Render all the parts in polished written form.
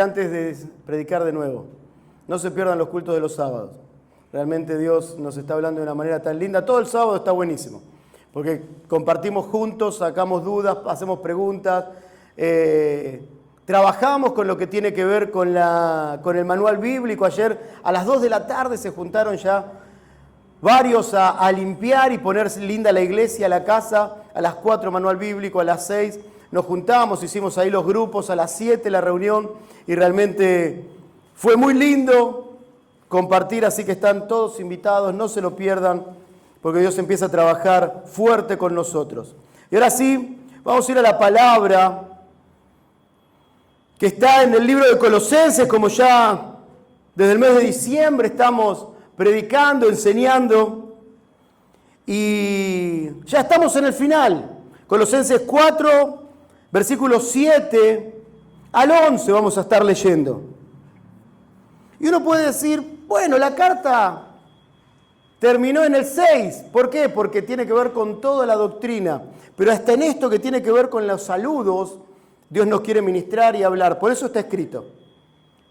Antes de predicar de nuevo, no se pierdan los cultos de los sábados. Realmente Dios nos está hablando de una manera tan linda. Todo el sábado está buenísimo, porque compartimos juntos, sacamos dudas, hacemos preguntas, trabajamos con lo que tiene que ver con el manual bíblico. Ayer a las 2 de la tarde se juntaron ya varios a limpiar y poner linda la iglesia, la casa. A las 4 manual bíblico, a las 6 nos juntamos, hicimos ahí los grupos, a las 7 la reunión, y realmente fue muy lindo compartir, así que están todos invitados, no se lo pierdan, porque Dios empieza a trabajar fuerte con nosotros. Y ahora sí, vamos a ir a la palabra que está en el libro de Colosenses, como ya desde el mes de diciembre estamos predicando, enseñando, y ya estamos en el final. Colosenses 4, versículos 7 al 11 vamos a estar leyendo. Y uno puede decir, bueno, la carta terminó en el 6. ¿Por qué? Porque tiene que ver con toda la doctrina. Pero hasta en esto que tiene que ver con los saludos, Dios nos quiere ministrar y hablar. Por eso está escrito.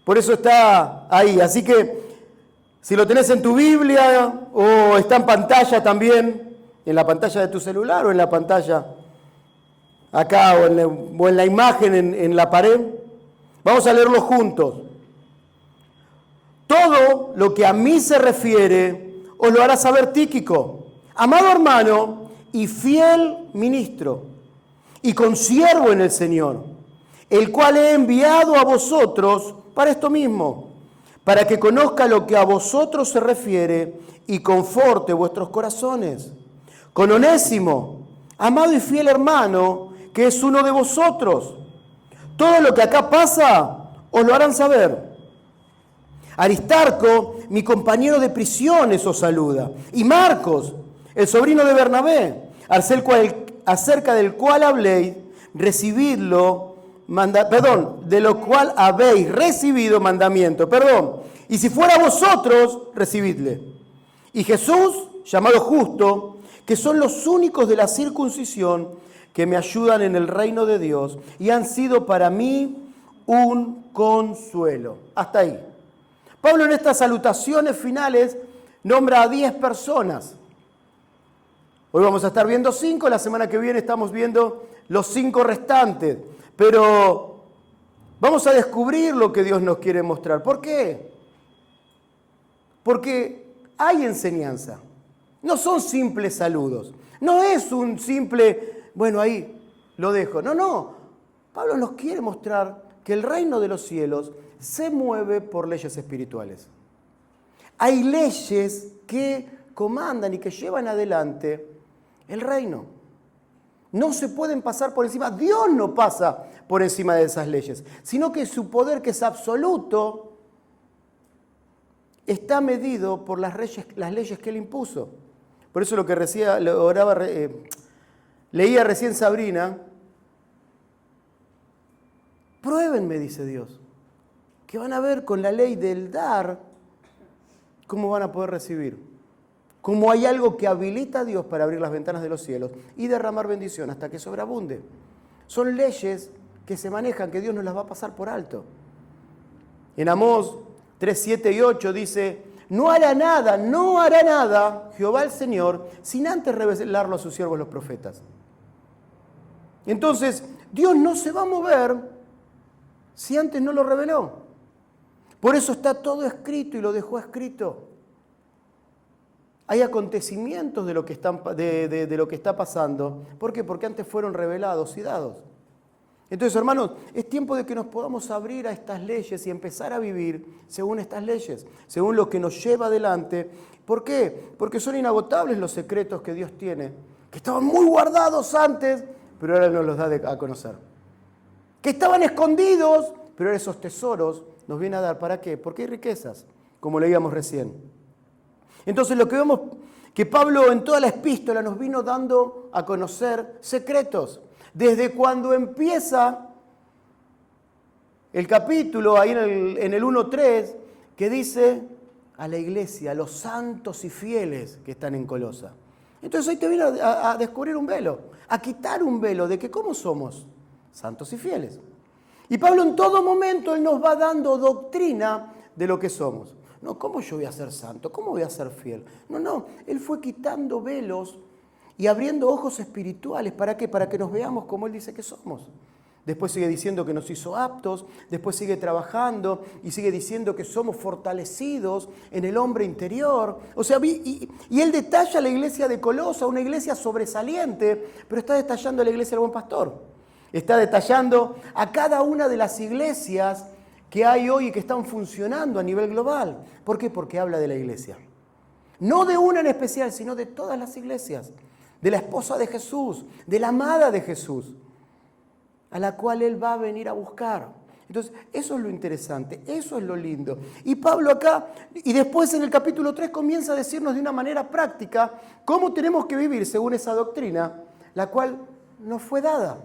Por eso está ahí. Así que si lo tenés en tu Biblia o está en pantalla también, en la pantalla de tu celular o en la pantalla acá o en la imagen en la pared, vamos a leerlo juntos. Todo lo que a mí se refiere os lo hará saber Tíquico, amado hermano y fiel ministro, y consiervo en el Señor, el cual he enviado a vosotros para esto mismo, para que conozca lo que a vosotros se refiere y conforte vuestros corazones. Con Onésimo, amado y fiel hermano, que es uno de vosotros. Todo lo que acá pasa os lo harán saber. Aristarco, mi compañero de prisiones, os saluda. Y Marcos, el sobrino de Bernabé, acerca del cual habléis, de lo cual habéis recibido mandamiento. Y si fuera vosotros, recibidle. Y Jesús, llamado Justo, que son los únicos de la circuncisión que me ayudan en el reino de Dios y han sido para mí un consuelo. Hasta ahí. Pablo en estas salutaciones finales nombra a 10 personas. Hoy vamos a estar viendo 5, la semana que viene estamos viendo los 5 restantes. Pero vamos a descubrir lo que Dios nos quiere mostrar. ¿Por qué? Porque hay enseñanza. No son simples saludos. No es un simple, bueno, ahí lo dejo. No. Pablo nos quiere mostrar que el reino de los cielos se mueve por leyes espirituales. Hay leyes que comandan y que llevan adelante el reino. No se pueden pasar por encima. Dios no pasa por encima de esas leyes, sino que su poder, que es absoluto, está medido por las leyes que Él impuso. Por eso lo que leía recién Sabrina, pruébenme, dice Dios, que van a ver con la ley del dar cómo van a poder recibir. Cómo hay algo que habilita a Dios para abrir las ventanas de los cielos y derramar bendición hasta que sobreabunde. Son leyes que se manejan, que Dios no las va a pasar por alto. En Amós 3, 7 y 8 dice, no hará nada Jehová el Señor sin antes revelarlo a sus siervos los profetas. Entonces, Dios no se va a mover si antes no lo reveló. Por eso está todo escrito y lo dejó escrito. Hay acontecimientos de lo que está pasando. ¿Por qué? Porque antes fueron revelados y dados. Entonces, hermanos, es tiempo de que nos podamos abrir a estas leyes y empezar a vivir según estas leyes, según lo que nos lleva adelante. ¿Por qué? Porque son inagotables los secretos que Dios tiene, que estaban muy guardados antes, pero ahora nos los da a conocer. Que estaban escondidos, pero ahora esos tesoros nos viene a dar. ¿Para qué? Porque hay riquezas, como leíamos recién. Entonces lo que vemos que Pablo en toda la epístola nos vino dando a conocer secretos. Desde cuando empieza el capítulo, ahí en el 1.3, que dice a la iglesia, a los santos y fieles que están en Colosa. Entonces hoy te viene a descubrir un velo, a quitar un velo de que ¿cómo somos? Santos y fieles. Y Pablo en todo momento, él nos va dando doctrina de lo que somos. No, ¿cómo yo voy a ser santo? ¿Cómo voy a ser fiel? No, él fue quitando velos y abriendo ojos espirituales. ¿Para qué? Para que nos veamos como él dice que somos. Después sigue diciendo que nos hizo aptos, después sigue trabajando y sigue diciendo que somos fortalecidos en el hombre interior. O sea, y él detalla la iglesia de Colosa, una iglesia sobresaliente, pero está detallando la iglesia del Buen Pastor. Está detallando a cada una de las iglesias que hay hoy y que están funcionando a nivel global. ¿Por qué? Porque habla de la iglesia. No de una en especial, sino de todas las iglesias. De la esposa de Jesús, de la amada de Jesús, a la cual Él va a venir a buscar. Entonces, eso es lo interesante, eso es lo lindo. Y Pablo acá, y después en el capítulo 3 comienza a decirnos de una manera práctica cómo tenemos que vivir según esa doctrina, la cual nos fue dada.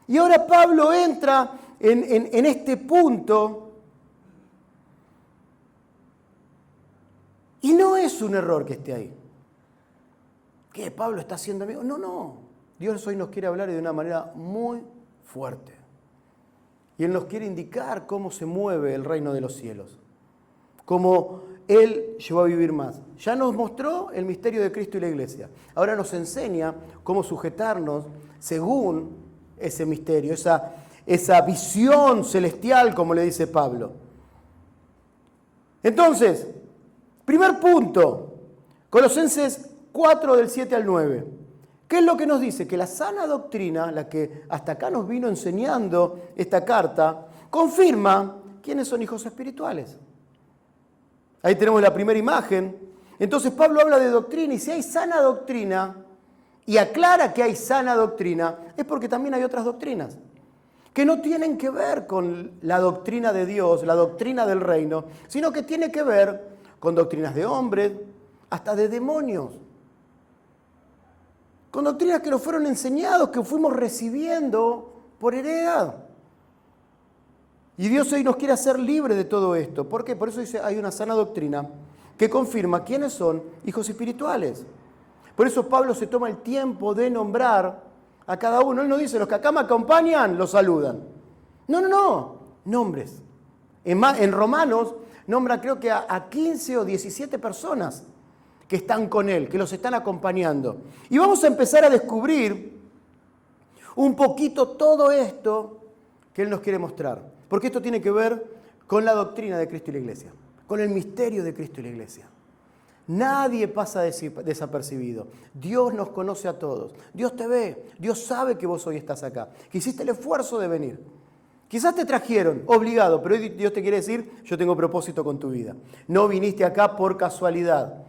Y ahora Pablo entra en este punto, y no es un error que esté ahí. ¿Qué? ¿Pablo está haciendo amigo? No. Dios hoy nos quiere hablar de una manera muy fuerte. Y Él nos quiere indicar cómo se mueve el reino de los cielos. Cómo Él llevó a vivir más. Ya nos mostró el misterio de Cristo y la iglesia. Ahora nos enseña cómo sujetarnos según ese misterio, esa visión celestial, como le dice Pablo. Entonces, primer punto, Colosenses 4 del 7 al 9. ¿Qué es lo que nos dice? Que la sana doctrina, la que hasta acá nos vino enseñando esta carta, confirma quiénes son hijos espirituales. Ahí tenemos la primera imagen. Entonces Pablo habla de doctrina y si hay sana doctrina y aclara que hay sana doctrina, es porque también hay otras doctrinas que no tienen que ver con la doctrina de Dios, la doctrina del reino, sino que tiene que ver con doctrinas de hombres, hasta de demonios. Con doctrinas que nos fueron enseñados, que fuimos recibiendo por heredad. Y Dios hoy nos quiere hacer libres de todo esto. ¿Por qué? Por eso dice, hay una sana doctrina que confirma quiénes son hijos espirituales. Por eso Pablo se toma el tiempo de nombrar a cada uno. Él no dice, los que acá me acompañan, los saludan. No. Nombres. En Romanos nombra creo que a 15 o 17 personas que están con él, que los están acompañando. Y vamos a empezar a descubrir un poquito todo esto que él nos quiere mostrar. Porque esto tiene que ver con la doctrina de Cristo y la iglesia, con el misterio de Cristo y la iglesia. Nadie pasa desapercibido. Dios nos conoce a todos. Dios te ve. Dios sabe que vos hoy estás acá, que hiciste el esfuerzo de venir. Quizás te trajeron obligado, pero hoy Dios te quiere decir, yo tengo propósito con tu vida. No viniste acá por casualidad,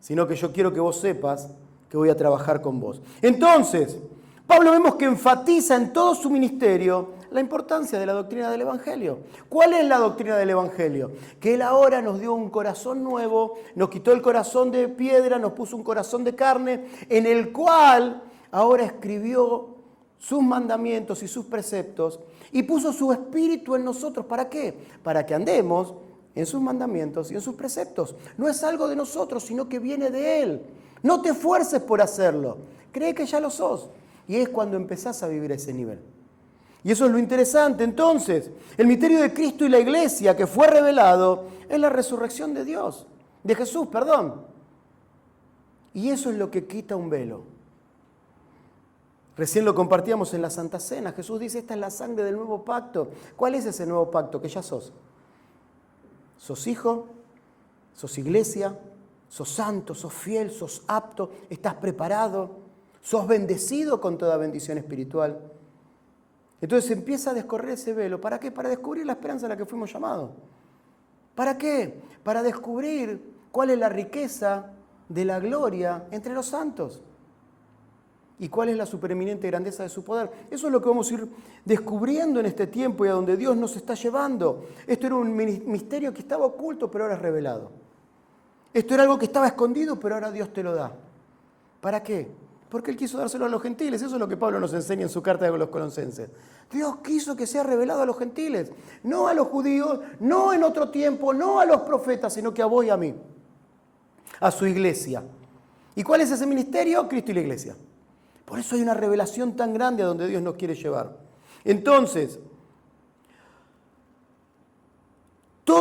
sino que yo quiero que vos sepas que voy a trabajar con vos. Entonces, Pablo vemos que enfatiza en todo su ministerio la importancia de la doctrina del Evangelio. ¿Cuál es la doctrina del Evangelio? Que Él ahora nos dio un corazón nuevo, nos quitó el corazón de piedra, nos puso un corazón de carne, en el cual ahora escribió sus mandamientos y sus preceptos y puso su espíritu en nosotros. ¿Para qué? Para que andemos en sus mandamientos y en sus preceptos. No es algo de nosotros, sino que viene de Él. No te esfuerces por hacerlo. Cree que ya lo sos. Y es cuando empezás a vivir a ese nivel. Y eso es lo interesante. Entonces, el misterio de Cristo y la iglesia que fue revelado es la resurrección de Dios, de Jesús, perdón. Y eso es lo que quita un velo. Recién lo compartíamos en la Santa Cena. Jesús dice, esta es la sangre del nuevo pacto. ¿Cuál es ese nuevo pacto? Que ya sos. Sos hijo, sos iglesia, sos santo, sos fiel, sos apto, estás preparado, sos bendecido con toda bendición espiritual. Entonces empieza a descorrer ese velo. ¿Para qué? Para descubrir la esperanza a la que fuimos llamados. ¿Para qué? Para descubrir cuál es la riqueza de la gloria entre los santos. ¿Y cuál es la supereminente grandeza de su poder? Eso es lo que vamos a ir descubriendo en este tiempo y a donde Dios nos está llevando. Esto era un misterio que estaba oculto, pero ahora es revelado. Esto era algo que estaba escondido, pero ahora Dios te lo da. ¿Para qué? Porque Él quiso dárselo a los gentiles. Eso es lo que Pablo nos enseña en su carta a los Colosenses. Dios quiso que sea revelado a los gentiles, no a los judíos, no en otro tiempo, no a los profetas, sino que a vos y a mí, a su iglesia. ¿Y cuál es ese ministerio? Cristo y la iglesia. Por eso hay una revelación tan grande a donde Dios nos quiere llevar. Entonces,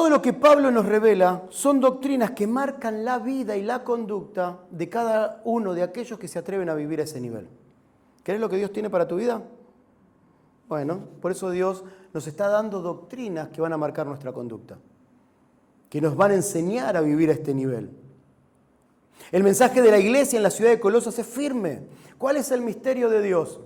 Todo lo que Pablo nos revela son doctrinas que marcan la vida y la conducta de cada uno de aquellos que se atreven a vivir a ese nivel. ¿Querés lo que Dios tiene para tu vida? Bueno, por eso Dios nos está dando doctrinas que van a marcar nuestra conducta, que nos van a enseñar a vivir a este nivel. El mensaje de la iglesia en la ciudad de Colosas es firme. ¿Cuál es el misterio de Dios?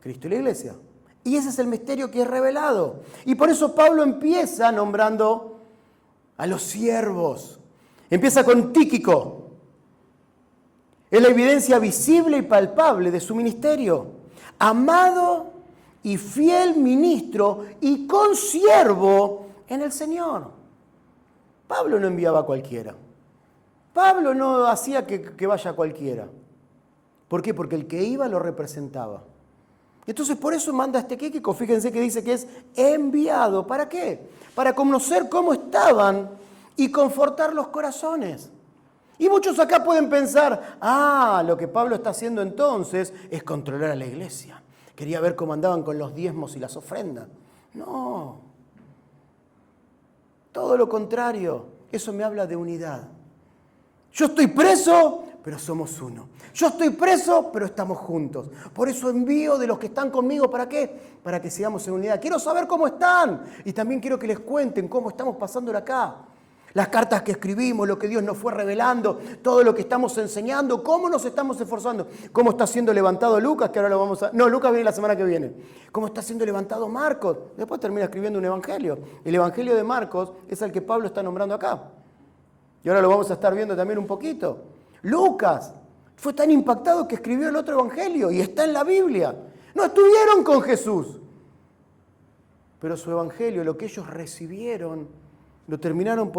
Cristo y la iglesia. Y ese es el misterio que es revelado. Y por eso Pablo empieza nombrando a los siervos. Empieza con Tíquico. Es la evidencia visible y palpable de su ministerio. Amado y fiel ministro y consiervo en el Señor. Pablo no enviaba a cualquiera. Pablo no hacía que vaya cualquiera. ¿Por qué? Porque el que iba lo representaba. Entonces por eso manda a este Tíquico. Fíjense que dice que es enviado. ¿Para qué? Para conocer cómo estaban y confortar los corazones. Y muchos acá pueden pensar, lo que Pablo está haciendo entonces es controlar a la iglesia. Quería ver cómo andaban con los diezmos y las ofrendas. No. Todo lo contrario. Eso me habla de unidad. Yo estoy preso, pero somos uno. Yo estoy preso, pero estamos juntos. Por eso envío de los que están conmigo, ¿para qué? Para que sigamos en unidad. Quiero saber cómo están. Y también quiero que les cuenten cómo estamos pasándolo acá. Las cartas que escribimos, lo que Dios nos fue revelando, todo lo que estamos enseñando, cómo nos estamos esforzando, cómo está siendo levantado Lucas, que ahora lo vamos a... No, Lucas viene la semana que viene. Cómo está siendo levantado Marcos. Después termina escribiendo un evangelio. El evangelio de Marcos es el que Pablo está nombrando acá. Y ahora lo vamos a estar viendo también un poquito. Lucas fue tan impactado que escribió el otro evangelio y está en la Biblia. No estuvieron con Jesús. Pero su evangelio, lo que ellos recibieron, lo terminaron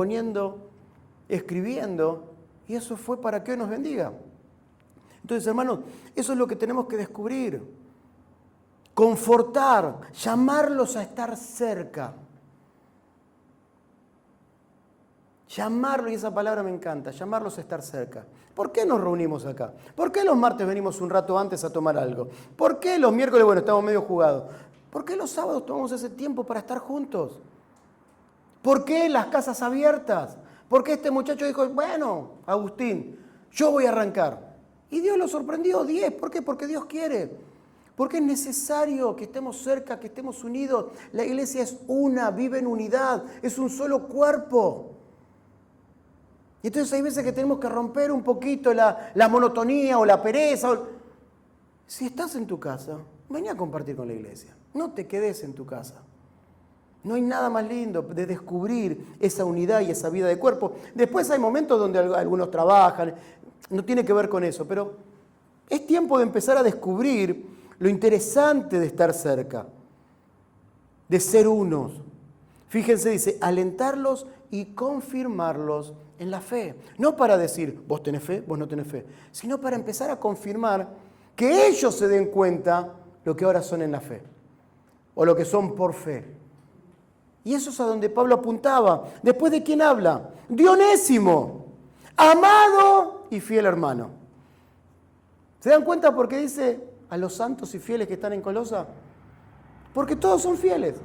escribiendo, y eso fue para que hoy nos bendiga. Entonces, hermanos, eso es lo que tenemos que descubrir. Confortar, llamarlos a estar cerca. Llamarlos, y esa palabra me encanta, llamarlos a estar cerca. ¿Por qué nos reunimos acá? ¿Por qué los martes venimos un rato antes a tomar algo? ¿Por qué los miércoles, estamos medio jugados? ¿Por qué los sábados tomamos ese tiempo para estar juntos? ¿Por qué las casas abiertas? ¿Por qué este muchacho dijo, Agustín, yo voy a arrancar? Y Dios lo sorprendió, 10. ¿Por qué? Porque Dios quiere. Porque es necesario que estemos cerca, que estemos unidos. La iglesia es una, vive en unidad, es un solo cuerpo. Y entonces hay veces que tenemos que romper un poquito la monotonía o la pereza. Si estás en tu casa, vení a compartir con la iglesia. No te quedes en tu casa. No hay nada más lindo de descubrir esa unidad y esa vida de cuerpo. Después hay momentos donde algunos trabajan, no tiene que ver con eso, pero es tiempo de empezar a descubrir lo interesante de estar cerca, de ser unos. Fíjense, dice, alentarlos y confirmarlos en la fe. No para decir, vos tenés fe, vos no tenés fe, sino para empezar a confirmar que ellos se den cuenta lo que ahora son en la fe, o lo que son por fe. Y eso es a donde Pablo apuntaba. ¿Después de quién habla? De Onésimo, amado y fiel hermano. ¿Se dan cuenta por qué dice a los santos y fieles que están en Colosa? Porque todos son fieles.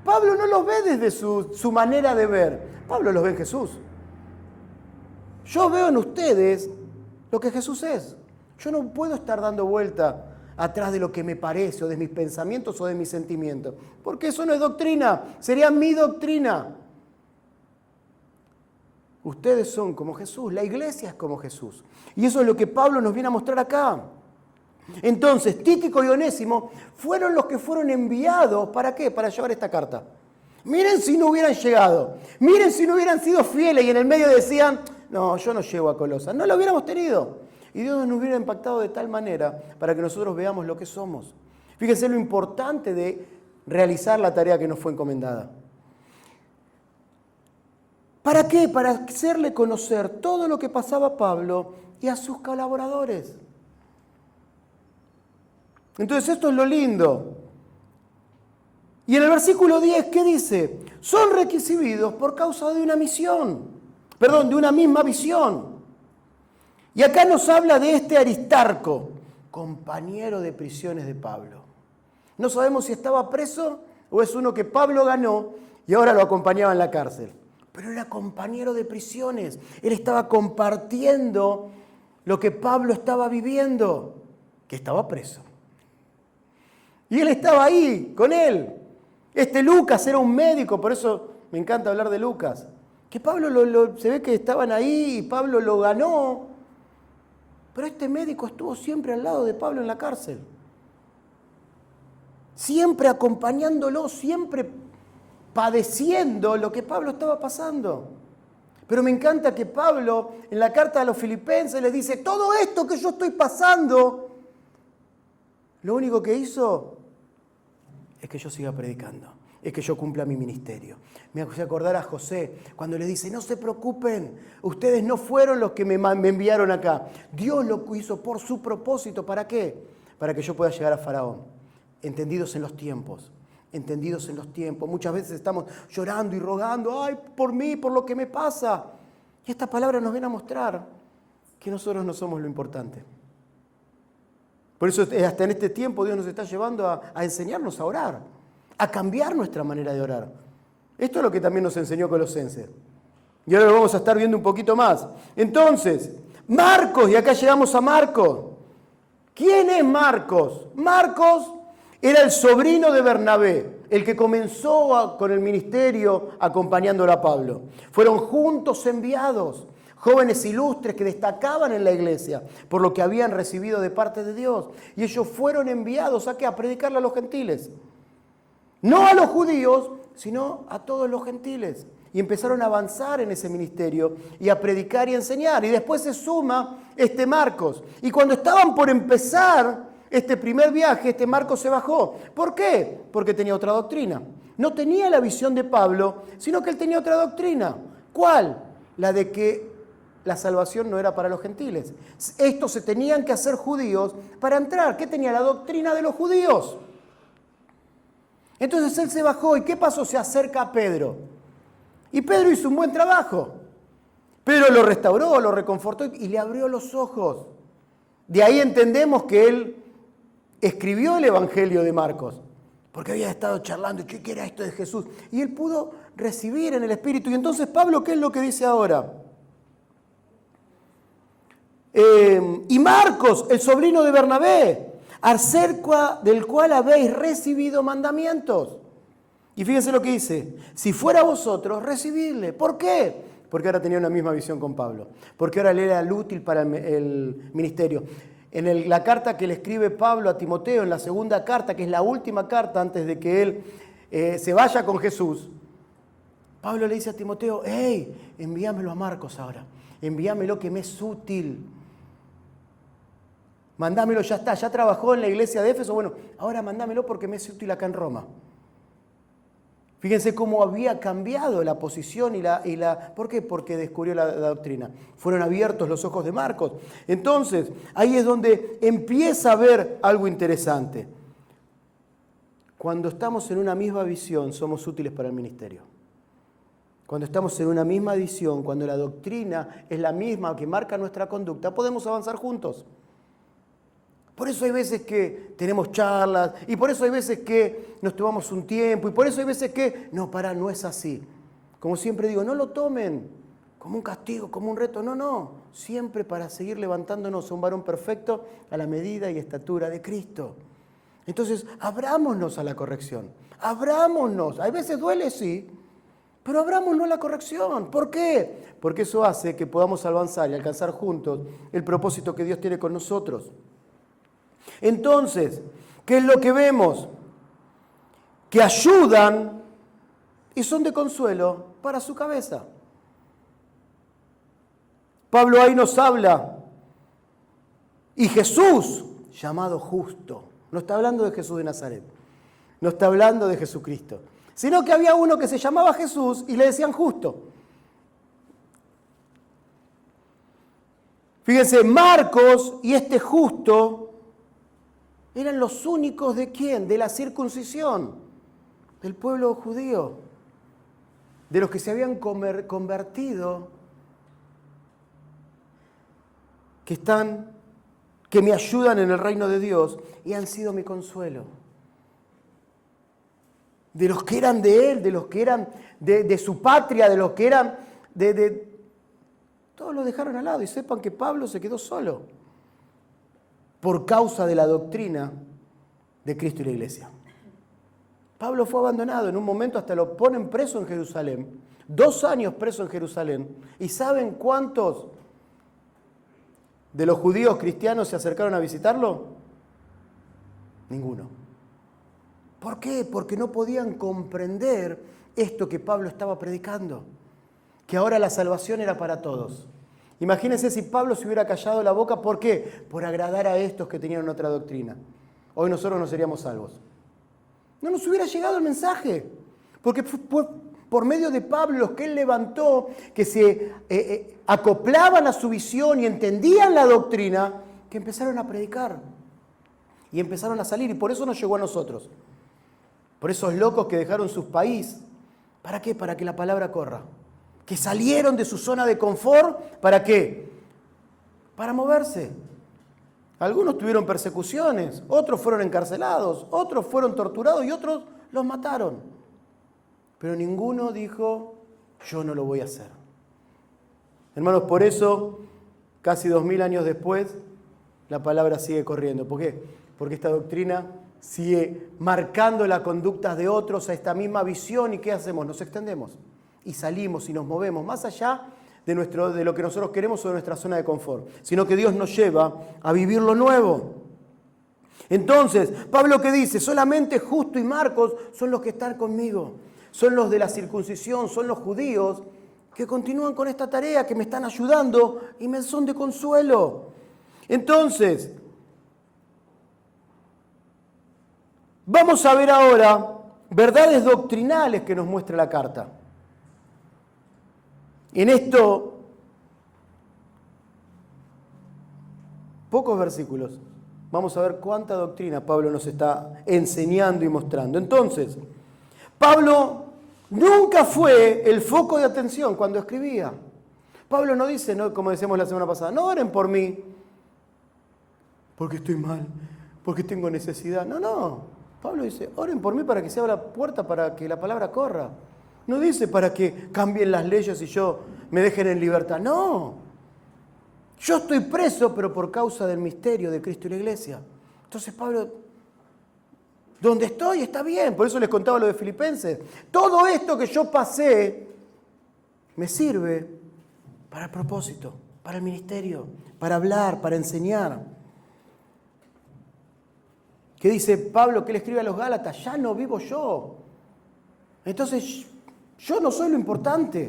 Pablo no los ve desde su manera de ver. Pablo los ve en Jesús. Yo veo en ustedes lo que Jesús es. Yo no puedo estar dando vuelta atrás de lo que me parece, o de mis pensamientos, o de mis sentimientos. Porque eso no es doctrina, sería mi doctrina. Ustedes son como Jesús, la iglesia es como Jesús. Y eso es lo que Pablo nos viene a mostrar acá. Entonces, Tíquico y Onésimo fueron los que fueron enviados, ¿para qué? Para llevar esta carta. Miren si no hubieran llegado, miren si no hubieran sido fieles y en el medio decían, no, yo no llego a Colosas, no lo hubiéramos tenido. Y Dios nos hubiera impactado de tal manera para que nosotros veamos lo que somos. Fíjense lo importante de realizar la tarea que nos fue encomendada. ¿Para qué? Para hacerle conocer todo lo que pasaba a Pablo y a sus colaboradores. Entonces esto es lo lindo. Y en el versículo 10, ¿qué dice? Son requisidos por causa de una de una misma visión. Y acá nos habla de este Aristarco, compañero de prisiones de Pablo. No sabemos si estaba preso o es uno que Pablo ganó y ahora lo acompañaba en la cárcel. Pero era compañero de prisiones. Él estaba compartiendo lo que Pablo estaba viviendo, que estaba preso. Y él estaba ahí, con él. Lucas era un médico, por eso me encanta hablar de Lucas. Que Pablo se ve que estaban ahí y Pablo lo ganó. Pero este médico estuvo siempre al lado de Pablo en la cárcel. Siempre acompañándolo, siempre padeciendo lo que Pablo estaba pasando. Pero me encanta que Pablo en la carta a los Filipenses les dice, todo esto que yo estoy pasando, lo único que hizo es que yo siga predicando, es que yo cumpla mi ministerio. Me hace acordar a José cuando le dice, no se preocupen, ustedes no fueron los que me enviaron acá. Dios lo hizo por su propósito. ¿Para qué? Para que yo pueda llegar a Faraón. Entendidos en los tiempos. Entendidos en los tiempos. Muchas veces estamos llorando y rogando, ay, por mí, por lo que me pasa. Y esta palabra nos viene a mostrar que nosotros no somos lo importante. Por eso hasta en este tiempo Dios nos está llevando a enseñarnos a orar, a cambiar nuestra manera de orar. Esto es lo que también nos enseñó Colosenses. Y ahora lo vamos a estar viendo un poquito más. Entonces, Marcos, y acá llegamos a Marcos. ¿Quién es Marcos? Marcos era el sobrino de Bernabé, el que comenzó con el ministerio acompañándolo a Pablo. Fueron juntos enviados, jóvenes ilustres que destacaban en la iglesia por lo que habían recibido de parte de Dios. Y ellos fueron enviados ¿a qué? A predicarle a los gentiles. No a los judíos, sino a todos los gentiles. Y empezaron a avanzar en ese ministerio y a predicar y enseñar. Y después se suma Marcos. Y cuando estaban por empezar este primer viaje, Marcos se bajó. ¿Por qué? Porque tenía otra doctrina. No tenía la visión de Pablo, sino que él tenía otra doctrina. ¿Cuál? La de que la salvación no era para los gentiles. Estos se tenían que hacer judíos para entrar. ¿Qué tenía? La doctrina de los judíos. Entonces él se bajó. ¿Y qué pasó? Se acerca a Pedro. Y Pedro hizo un buen trabajo. Pedro lo restauró, lo reconfortó y le abrió los ojos. De ahí entendemos que él escribió el Evangelio de Marcos, porque había estado charlando, ¿qué era esto de Jesús? Y él pudo recibir en el Espíritu. Y entonces Pablo, ¿qué es lo que dice ahora? Y Marcos, el sobrino de Bernabé, acerca del cual habéis recibido mandamientos. Y fíjense lo que dice, si fuera vosotros, recibidle. ¿Por qué? Porque ahora tenía una misma visión con Pablo, porque ahora le era el útil para el ministerio. En la carta que le escribe Pablo a Timoteo, en la segunda carta, que es la última carta antes de que él se vaya con Jesús, Pablo le dice a Timoteo, hey, envíamelo a Marcos ahora, envíamelo que me es útil. Mandámelo, ya está, ya trabajó en la iglesia de Éfeso, bueno, ahora mandámelo porque me es útil acá en Roma. Fíjense cómo había cambiado la posición y la... ¿Por qué? Porque descubrió la doctrina. Fueron abiertos los ojos de Marcos. Entonces, ahí es donde empieza a ver algo interesante. Cuando estamos en una misma visión, somos útiles para el ministerio. Cuando estamos en una misma visión, cuando la doctrina es la misma que marca nuestra conducta, podemos avanzar juntos. Por eso hay veces que tenemos charlas, y por eso hay veces que nos tomamos un tiempo, y por eso hay veces que, no es así. Como siempre digo, no lo tomen como un castigo, como un reto, no. Siempre para seguir levantándonos a un varón perfecto a la medida y estatura de Cristo. Entonces, abrámonos a la corrección, abrámonos. A veces duele, sí, pero abrámonos a la corrección. ¿Por qué? Porque eso hace que podamos avanzar y alcanzar juntos el propósito que Dios tiene con nosotros. Entonces, ¿qué es lo que vemos? Que ayudan y son de consuelo para su cabeza. Pablo ahí nos habla. Y Jesús, llamado justo, no está hablando de Jesús de Nazaret, no está hablando de Jesucristo, sino que había uno que se llamaba Jesús y le decían justo. Fíjense, Marcos y justo eran los únicos ¿de quién? De la circuncisión, del pueblo judío, de los que se habían convertido, que me ayudan en el reino de Dios y han sido mi consuelo. de los que eran de él, de los que eran de su patria, de los que eran todos lo dejaron al lado y sepan que Pablo se quedó solo por causa de la doctrina de Cristo y la iglesia. Pablo fue abandonado, en un momento hasta lo ponen preso en Jerusalén, 2 años preso en Jerusalén. ¿Y saben cuántos de los judíos cristianos se acercaron a visitarlo? Ninguno. ¿Por qué? Porque no podían comprender esto que Pablo estaba predicando, que ahora la salvación era para todos. Imagínense si Pablo se hubiera callado la boca, ¿por qué? Por agradar a estos que tenían otra doctrina. Hoy nosotros no seríamos salvos. No nos hubiera llegado el mensaje, porque fue por medio de Pablo, los que él levantó, que se acoplaban a su visión y entendían la doctrina, que empezaron a predicar y empezaron a salir, y por eso nos llegó a nosotros. Por esos locos que dejaron sus países. ¿Para qué? Para que la palabra corra. Que salieron de su zona de confort, ¿para qué? Para moverse. Algunos tuvieron persecuciones, otros fueron encarcelados, otros fueron torturados y otros los mataron. Pero ninguno dijo, yo no lo voy a hacer. Hermanos, por eso, casi 2000 años después, la palabra sigue corriendo. ¿Por qué? Porque esta doctrina sigue marcando las conductas de otros a esta misma visión. ¿Y qué hacemos? Nos extendemos y salimos y nos movemos más allá de lo que nosotros queremos o de nuestra zona de confort, sino que Dios nos lleva a vivir lo nuevo. Entonces, Pablo, ¿qué dice? Solamente Justo y Marcos son los que están conmigo. Son los de la circuncisión, son los judíos que continúan con esta tarea, que me están ayudando y me son de consuelo. Entonces, vamos a ver ahora verdades doctrinales que nos muestra la carta. En esto, pocos versículos, vamos a ver cuánta doctrina Pablo nos está enseñando y mostrando. Entonces, Pablo nunca fue el foco de atención cuando escribía. Pablo no dice, no, como decíamos la semana pasada, no oren por mí, porque estoy mal, porque tengo necesidad. No. Pablo dice, oren por mí para que se abra la puerta, para que la palabra corra. No dice para que cambien las leyes y yo me dejen en libertad. No. Yo estoy preso, pero por causa del misterio de Cristo y la iglesia. Entonces Pablo, donde estoy está bien. Por eso les contaba lo de Filipenses. Todo esto que yo pasé me sirve para el propósito, para el ministerio, para hablar, para enseñar. ¿Qué dice Pablo? ¿Qué le escribe a los Gálatas? Ya no vivo yo. Entonces, yo no soy lo importante.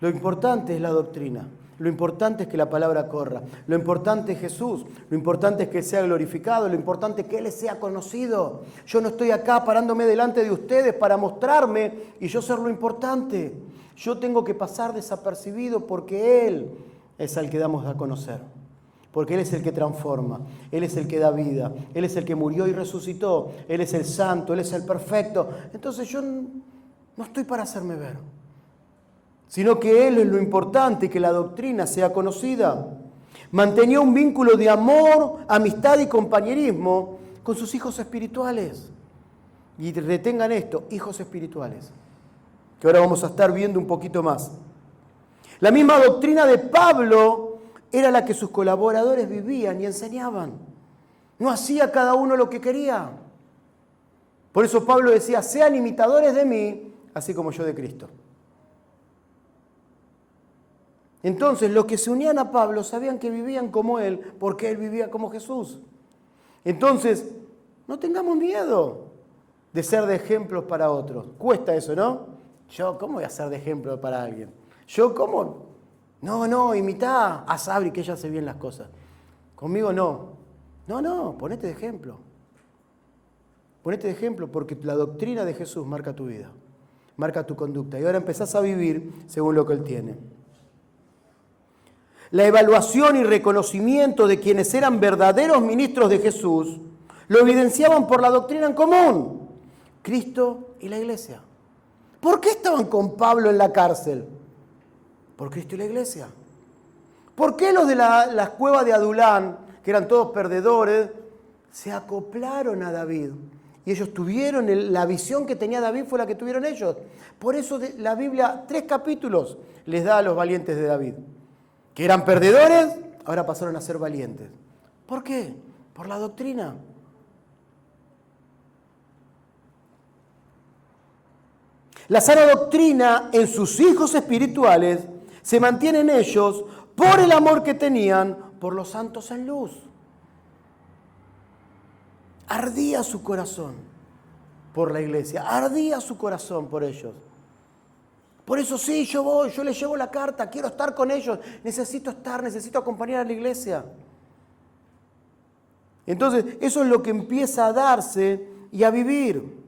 Lo importante es la doctrina. Lo importante es que la palabra corra. Lo importante es Jesús. Lo importante es que Él sea glorificado. Lo importante es que Él sea conocido. Yo no estoy acá parándome delante de ustedes para mostrarme y yo ser lo importante. Yo tengo que pasar desapercibido porque Él es el que damos a conocer. Porque Él es el que transforma, Él es el que da vida, Él es el que murió y resucitó, Él es el santo, Él es el perfecto. Entonces yo no estoy para hacerme ver, sino que Él es lo importante, que la doctrina sea conocida. Mantenía un vínculo de amor, amistad y compañerismo con sus hijos espirituales. Y retengan esto, hijos espirituales, que ahora vamos a estar viendo un poquito más. La misma doctrina de Pablo era la que sus colaboradores vivían y enseñaban. No hacía cada uno lo que quería. Por eso Pablo decía, sean imitadores de mí, así como yo de Cristo. Entonces, los que se unían a Pablo sabían que vivían como él, porque él vivía como Jesús. Entonces, no tengamos miedo de ser de ejemplos para otros. Cuesta eso, ¿no? Yo, ¿cómo voy a ser de ejemplo para alguien? Yo, ¿cómo? No, imitá a Sabri, que ella hace bien las cosas. Conmigo no. No, ponete de ejemplo. Ponete de ejemplo porque la doctrina de Jesús marca tu vida, marca tu conducta. Y ahora empezás a vivir según lo que Él tiene. La evaluación y reconocimiento de quienes eran verdaderos ministros de Jesús lo evidenciaban por la doctrina en común, Cristo y la iglesia. ¿Por qué estaban con Pablo en la cárcel? Por Cristo y la iglesia. ¿Por qué los de las cuevas de Adulán, que eran todos perdedores, se acoplaron a David Y ellos tuvieron, la visión que tenía David fue la que tuvieron ellos. Por eso la Biblia, 3 capítulos les da a los valientes de David. Que eran perdedores, ahora pasaron a ser valientes. ¿Por qué? Por la doctrina. La sana doctrina en sus hijos espirituales se mantiene en ellos por el amor que tenían por los santos en luz. Ardía su corazón por la iglesia, ardía su corazón por ellos. Por eso sí, yo voy, yo les llevo la carta, quiero estar con ellos, necesito acompañar a la iglesia. Entonces, eso es lo que empieza a darse y a vivir.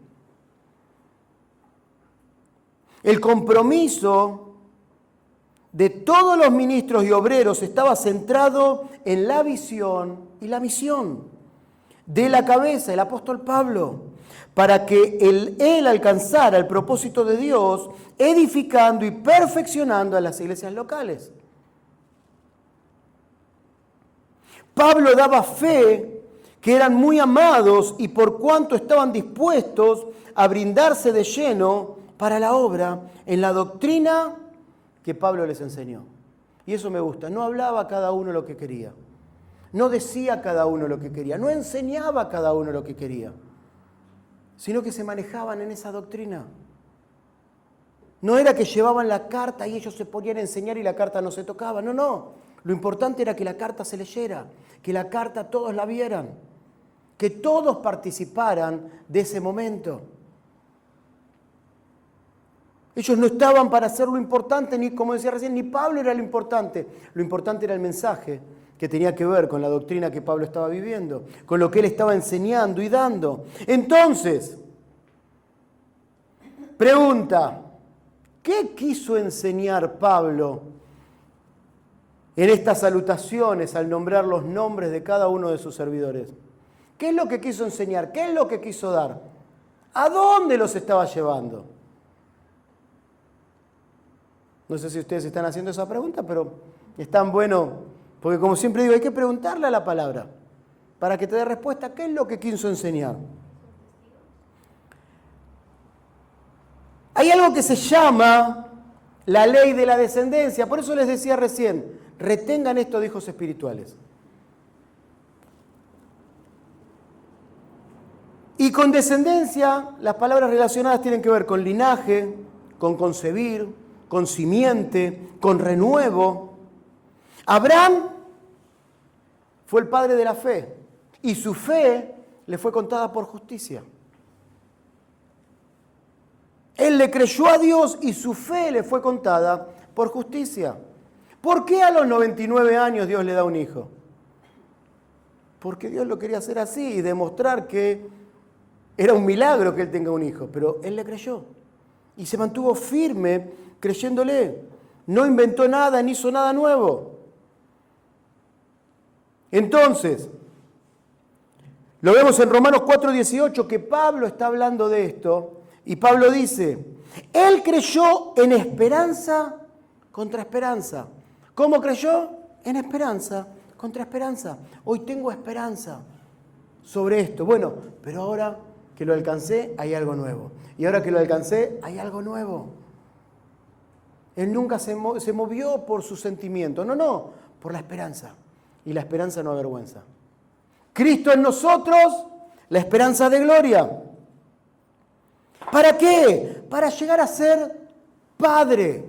El compromiso de todos los ministros y obreros estaba centrado en la visión y la misión de la cabeza, el apóstol Pablo, para que él alcanzara el propósito de Dios, edificando y perfeccionando a las iglesias locales. Pablo daba fe que eran muy amados y por cuanto estaban dispuestos a brindarse de lleno para la obra en la doctrina que Pablo les enseñó. Y eso me gusta, no hablaba a cada uno lo que quería. No decía a cada uno lo que quería, no enseñaba a cada uno lo que quería, sino que se manejaban en esa doctrina. No era que llevaban la carta y ellos se ponían a enseñar y la carta no se tocaba, no. Lo importante era que la carta se leyera, que la carta todos la vieran, que todos participaran de ese momento. Ellos no estaban para hacer lo importante, ni como decía recién, ni Pablo era lo importante era el mensaje que tenía que ver con la doctrina que Pablo estaba viviendo, con lo que él estaba enseñando y dando. Entonces, pregunta, ¿qué quiso enseñar Pablo en estas salutaciones al nombrar los nombres de cada uno de sus servidores? ¿Qué es lo que quiso enseñar? ¿Qué es lo que quiso dar? ¿A dónde los estaba llevando? No sé si ustedes están haciendo esa pregunta, pero es tan bueno. Porque como siempre digo, hay que preguntarle a la palabra para que te dé respuesta. ¿Qué es lo que quiso enseñar? Hay algo que se llama la ley de la descendencia. Por eso les decía recién, retengan esto de hijos espirituales. Y con descendencia, las palabras relacionadas tienen que ver con linaje, con concebir, con simiente, con renuevo. Abraham fue el padre de la fe y su fe le fue contada por justicia. Él le creyó a Dios y su fe le fue contada por justicia. ¿Por qué a los 99 años Dios le da un hijo? Porque Dios lo quería hacer así y demostrar que era un milagro que él tenga un hijo, pero él le creyó y se mantuvo firme creyéndole. No inventó nada ni hizo nada nuevo. Entonces, lo vemos en Romanos 4:18 que Pablo está hablando de esto y Pablo dice, él creyó en esperanza contra esperanza. ¿Cómo creyó? En esperanza contra esperanza. Hoy tengo esperanza sobre esto. Bueno, pero ahora que lo alcancé hay algo nuevo. Y ahora que lo alcancé hay algo nuevo. Él nunca se movió por su sentimiento, no, por la esperanza. Y la esperanza no avergüenza. Cristo en nosotros, la esperanza de gloria. ¿Para qué? Para llegar a ser padre.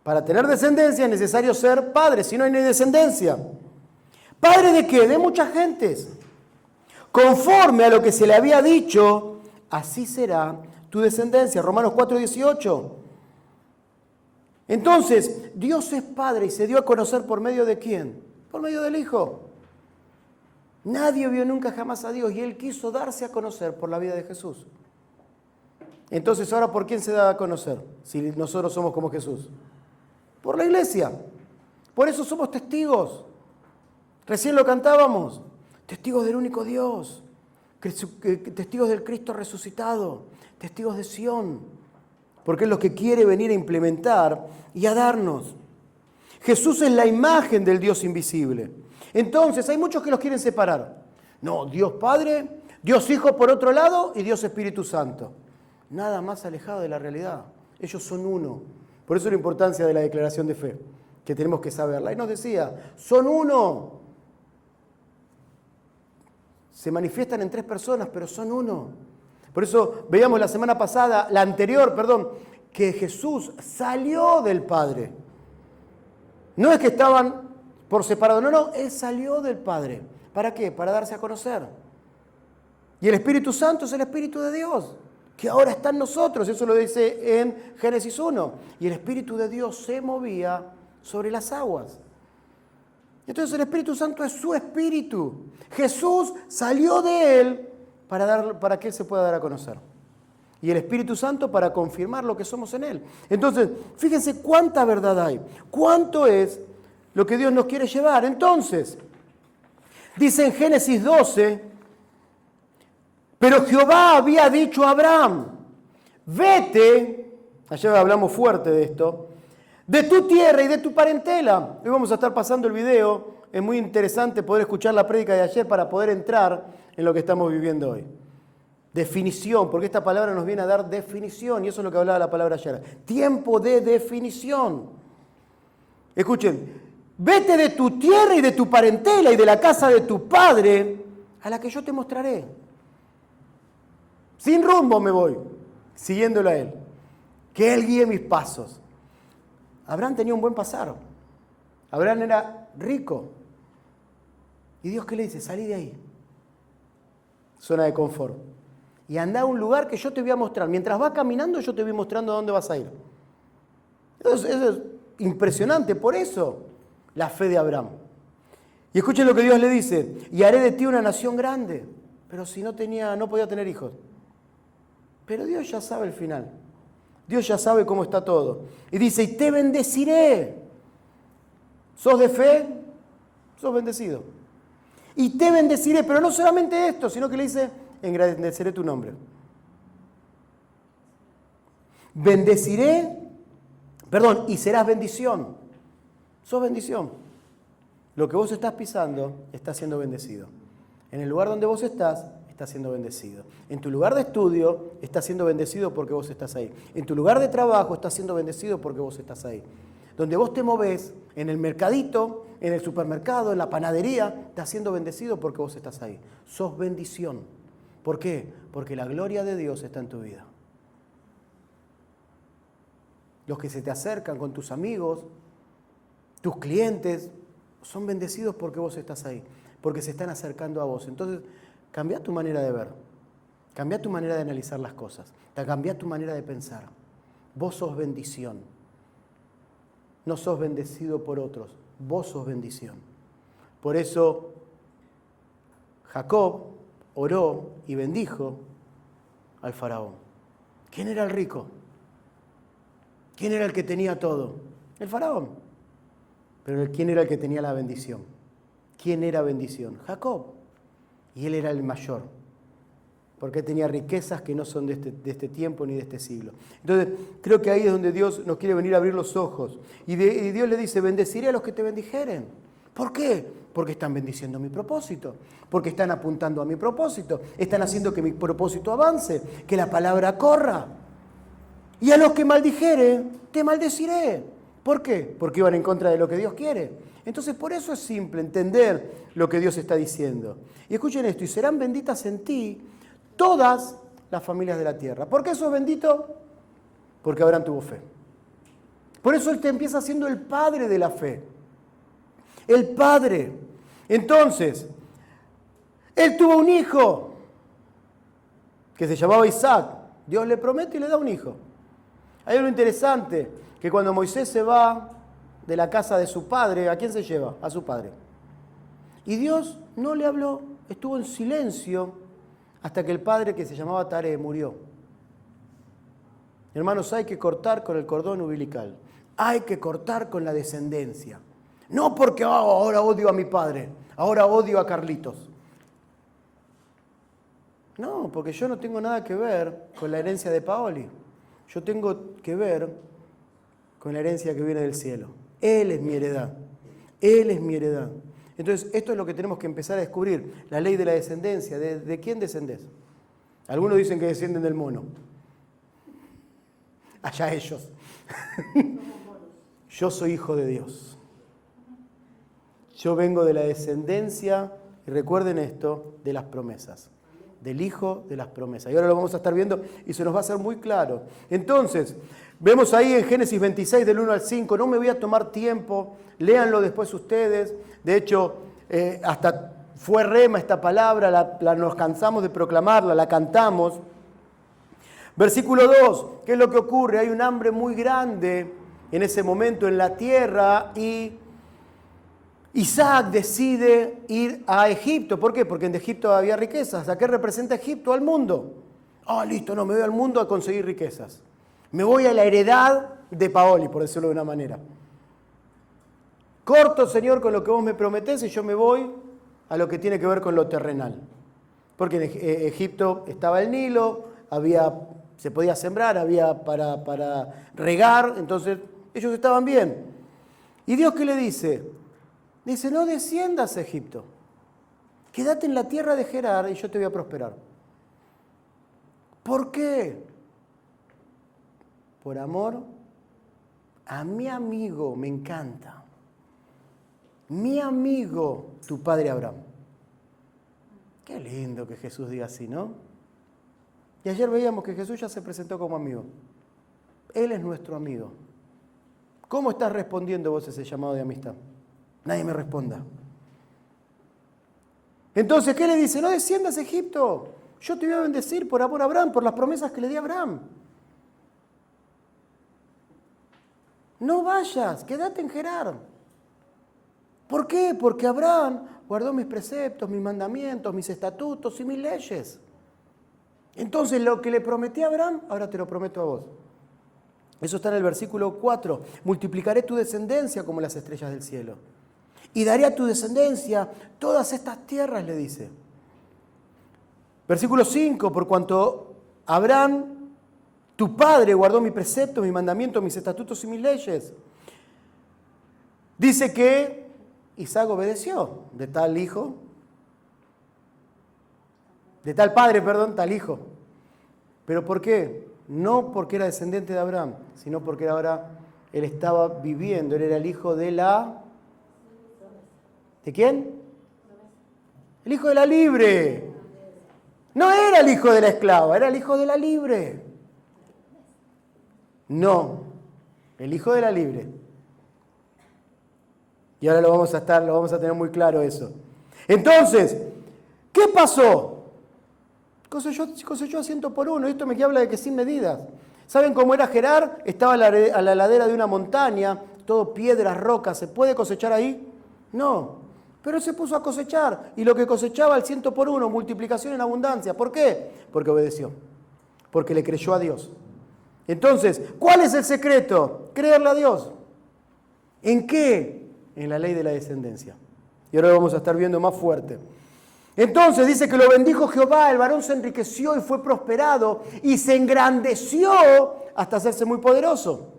Para tener descendencia es necesario ser padre, si no hay descendencia. ¿Padre de qué? De muchas gentes. Conforme a lo que se le había dicho, así será tu descendencia. Romanos 4:18. Entonces, Dios es Padre y se dio a conocer por medio de ¿quién? Por medio del Hijo. Nadie vio nunca jamás a Dios y Él quiso darse a conocer por la vida de Jesús. Entonces, ¿ahora por quién se da a conocer? Si nosotros somos como Jesús. Por la iglesia. Por eso somos testigos. Recién lo cantábamos. Testigos del único Dios. Testigos del Cristo resucitado. Testigos de Sión. Porque es lo que quiere venir a implementar y a darnos. Jesús es la imagen del Dios invisible. Entonces, hay muchos que los quieren separar. No, Dios Padre Dios Hijo por otro lado y Dios Espíritu Santo. Nada más alejado de la realidad. Ellos son uno. Por eso la importancia de la declaración de fe, que tenemos que saberla. Y nos decía, son uno. Se manifiestan en 3 personas, pero son uno. Por eso veíamos la semana pasada, la anterior, que Jesús salió del Padre. No es que estaban por separado, no, Él salió del Padre. ¿Para qué? Para darse a conocer. Y el Espíritu Santo es el Espíritu de Dios, que ahora está en nosotros. Eso lo dice en Génesis 1. Y el Espíritu de Dios se movía sobre las aguas. Entonces el Espíritu Santo es su Espíritu. Jesús salió de Él para que Él se pueda dar a conocer. Y el Espíritu Santo para confirmar lo que somos en Él. Entonces, fíjense cuánta verdad hay. Cuánto es lo que Dios nos quiere llevar. Entonces, dice en Génesis 12, pero Jehová había dicho a Abraham, vete, ayer hablamos fuerte de esto, de tu tierra y de tu parentela. Hoy vamos a estar pasando el video, es muy interesante poder escuchar la prédica de ayer para poder entrar en lo que estamos viviendo hoy. Definición, porque esta palabra nos viene a dar definición, y eso es lo que hablaba la palabra ayer. Tiempo de definición. Escuchen, vete de tu tierra y de tu parentela y de la casa de tu padre, a la que yo te mostraré. Sin rumbo me voy, siguiéndolo a Él. Que Él guíe mis pasos. Abraham tenía un buen pasar. Abraham era rico. ¿Y Dios qué le dice? Salí de ahí. Zona de confort. Y anda a un lugar que yo te voy a mostrar. Mientras vas caminando, yo te voy mostrando a dónde vas a ir. Eso es impresionante. Por eso, la fe de Abraham. Y escuchen lo que Dios le dice. Y haré de ti una nación grande. Pero si no podía tener hijos. Pero Dios ya sabe el final. Dios ya sabe cómo está todo. Y dice, y te bendeciré. ¿Sos de fe? Sos bendecido. Y te bendeciré, pero no solamente esto, sino que le dice, engrandeceré tu nombre. Y serás bendición. Sos bendición. Lo que vos estás pisando está siendo bendecido. En el lugar donde vos estás siendo bendecido. En tu lugar de estudio estás siendo bendecido porque vos estás ahí. En tu lugar de trabajo estás siendo bendecido porque vos estás ahí. Donde vos te movés, en el mercadito, en el supermercado, en la panadería, estás siendo bendecido porque vos estás ahí. Sos bendición. ¿Por qué? Porque la gloria de Dios está en tu vida. Los que se te acercan con tus amigos, tus clientes, son bendecidos porque vos estás ahí, porque se están acercando a vos. Entonces, cambia tu manera de ver, cambia tu manera de analizar las cosas, cambia tu manera de pensar. Vos sos bendición. No sos bendecido por otros, vos sos bendición. Por eso, Jacob oró y bendijo al faraón. ¿Quién era el rico? ¿Quién era el que tenía todo? El faraón. Pero ¿quién era el que tenía la bendición? ¿Quién era bendición? Jacob. Y él era el mayor. Porque tenía riquezas que no son de este tiempo ni de este siglo. Entonces, creo que ahí es donde Dios nos quiere venir a abrir los ojos. Y Dios le dice, bendeciré a los que te bendijeren. ¿Por qué? Porque están bendiciendo mi propósito. Porque están apuntando a mi propósito. Están haciendo que mi propósito avance. Que la palabra corra. Y a los que maldijere, te maldeciré. ¿Por qué? Porque iban en contra de lo que Dios quiere. Entonces, por eso es simple entender lo que Dios está diciendo. Y escuchen esto, y serán benditas en ti todas las familias de la tierra. ¿Por qué sos bendito? Porque Abraham tuvo fe. Por eso Él te empieza siendo el padre de la fe. El padre. Entonces, Él tuvo un hijo que se llamaba Isaac. Dios le promete y le da un hijo. Hay algo interesante, que cuando Moisés se va de la casa de su padre, ¿a quién se lleva? A su padre. Y Dios no le habló, estuvo en silencio hasta que el padre, que se llamaba Taré, murió. Hermanos, hay que cortar con el cordón umbilical. Hay que cortar con la descendencia. No porque ahora odio a mi padre, ahora odio a Carlitos. No, porque yo no tengo nada que ver con la herencia de Paoli. Yo tengo que ver con la herencia que viene del cielo. Él es mi heredad. Él es mi heredad. Entonces, esto es lo que tenemos que empezar a descubrir, la ley de la descendencia. ¿De quién descendés? Algunos dicen que descienden del mono. Allá ellos. Yo soy hijo de Dios. Yo vengo de la descendencia, y recuerden esto, de las promesas. Del hijo de las promesas. Y ahora lo vamos a estar viendo y se nos va a hacer muy claro. Entonces, vemos ahí en Génesis 26 del 1 al 5, no me voy a tomar tiempo, léanlo después ustedes. De hecho, hasta fue rema esta palabra, nos cansamos de proclamarla, la cantamos. Versículo 2, ¿qué es lo que ocurre? Hay un hambre muy grande en ese momento en la tierra y Isaac decide ir a Egipto. ¿Por qué? Porque en Egipto había riquezas. ¿A qué representa Egipto? Al mundo. Listo, no, me voy al mundo a conseguir riquezas. Me voy a la heredad de Paoli, por decirlo de una manera. Corto, Señor, con lo que vos me prometés y yo me voy a lo que tiene que ver con lo terrenal. Porque en Egipto estaba el Nilo, se podía sembrar, había para regar, entonces ellos estaban bien. ¿Y Dios qué le dice? Dice, no desciendas a Egipto, quédate en la tierra de Gerar y yo te voy a prosperar. ¿Por qué? Por amor a mi amigo, me encanta. Mi amigo, tu padre Abraham. Qué lindo que Jesús diga así, ¿no? Y ayer veíamos que Jesús ya se presentó como amigo. Él es nuestro amigo. ¿Cómo estás respondiendo vos ese llamado de amistad? Nadie me responda. Entonces, ¿qué le dice? No desciendas a Egipto. Yo te voy a bendecir por amor a Abraham, por las promesas que le di a Abraham. No vayas, quédate en Gerar. ¿Por qué? Porque Abraham guardó mis preceptos, mis mandamientos, mis estatutos y mis leyes. Entonces, lo que le prometí a Abraham, ahora te lo prometo a vos. Eso está en el versículo 4. Multiplicaré tu descendencia como las estrellas del cielo. Y daré a tu descendencia todas estas tierras, le dice. Versículo 5. Por cuanto Abraham, tu padre, guardó mi precepto, mis mandamientos, mis estatutos y mis leyes. Dice que Isaac obedeció de tal padre, tal hijo. ¿Pero por qué? No porque era descendiente de Abraham, sino porque ahora él estaba viviendo, él era el hijo de la... ¿De quién? El hijo de la libre. No era el hijo de la esclava, era el hijo de la libre. No, el hijo de la libre. Y ahora lo vamos a tener muy claro eso. Entonces, ¿qué pasó? Cosechó a 100 por uno. Esto me habla de que sin medidas. ¿Saben cómo era Gerar? Estaba a la ladera de una montaña, todo piedras, rocas. ¿Se puede cosechar ahí? No. Pero él se puso a cosechar. Y lo que cosechaba al 100 por uno, multiplicación en abundancia. ¿Por qué? Porque obedeció. Porque le creyó a Dios. Entonces, ¿cuál es el secreto? Creerle a Dios. ¿En qué? En la ley de la descendencia. Y ahora lo vamos a estar viendo más fuerte. Entonces dice que lo bendijo Jehová, el varón se enriqueció y fue prosperado y se engrandeció hasta hacerse muy poderoso.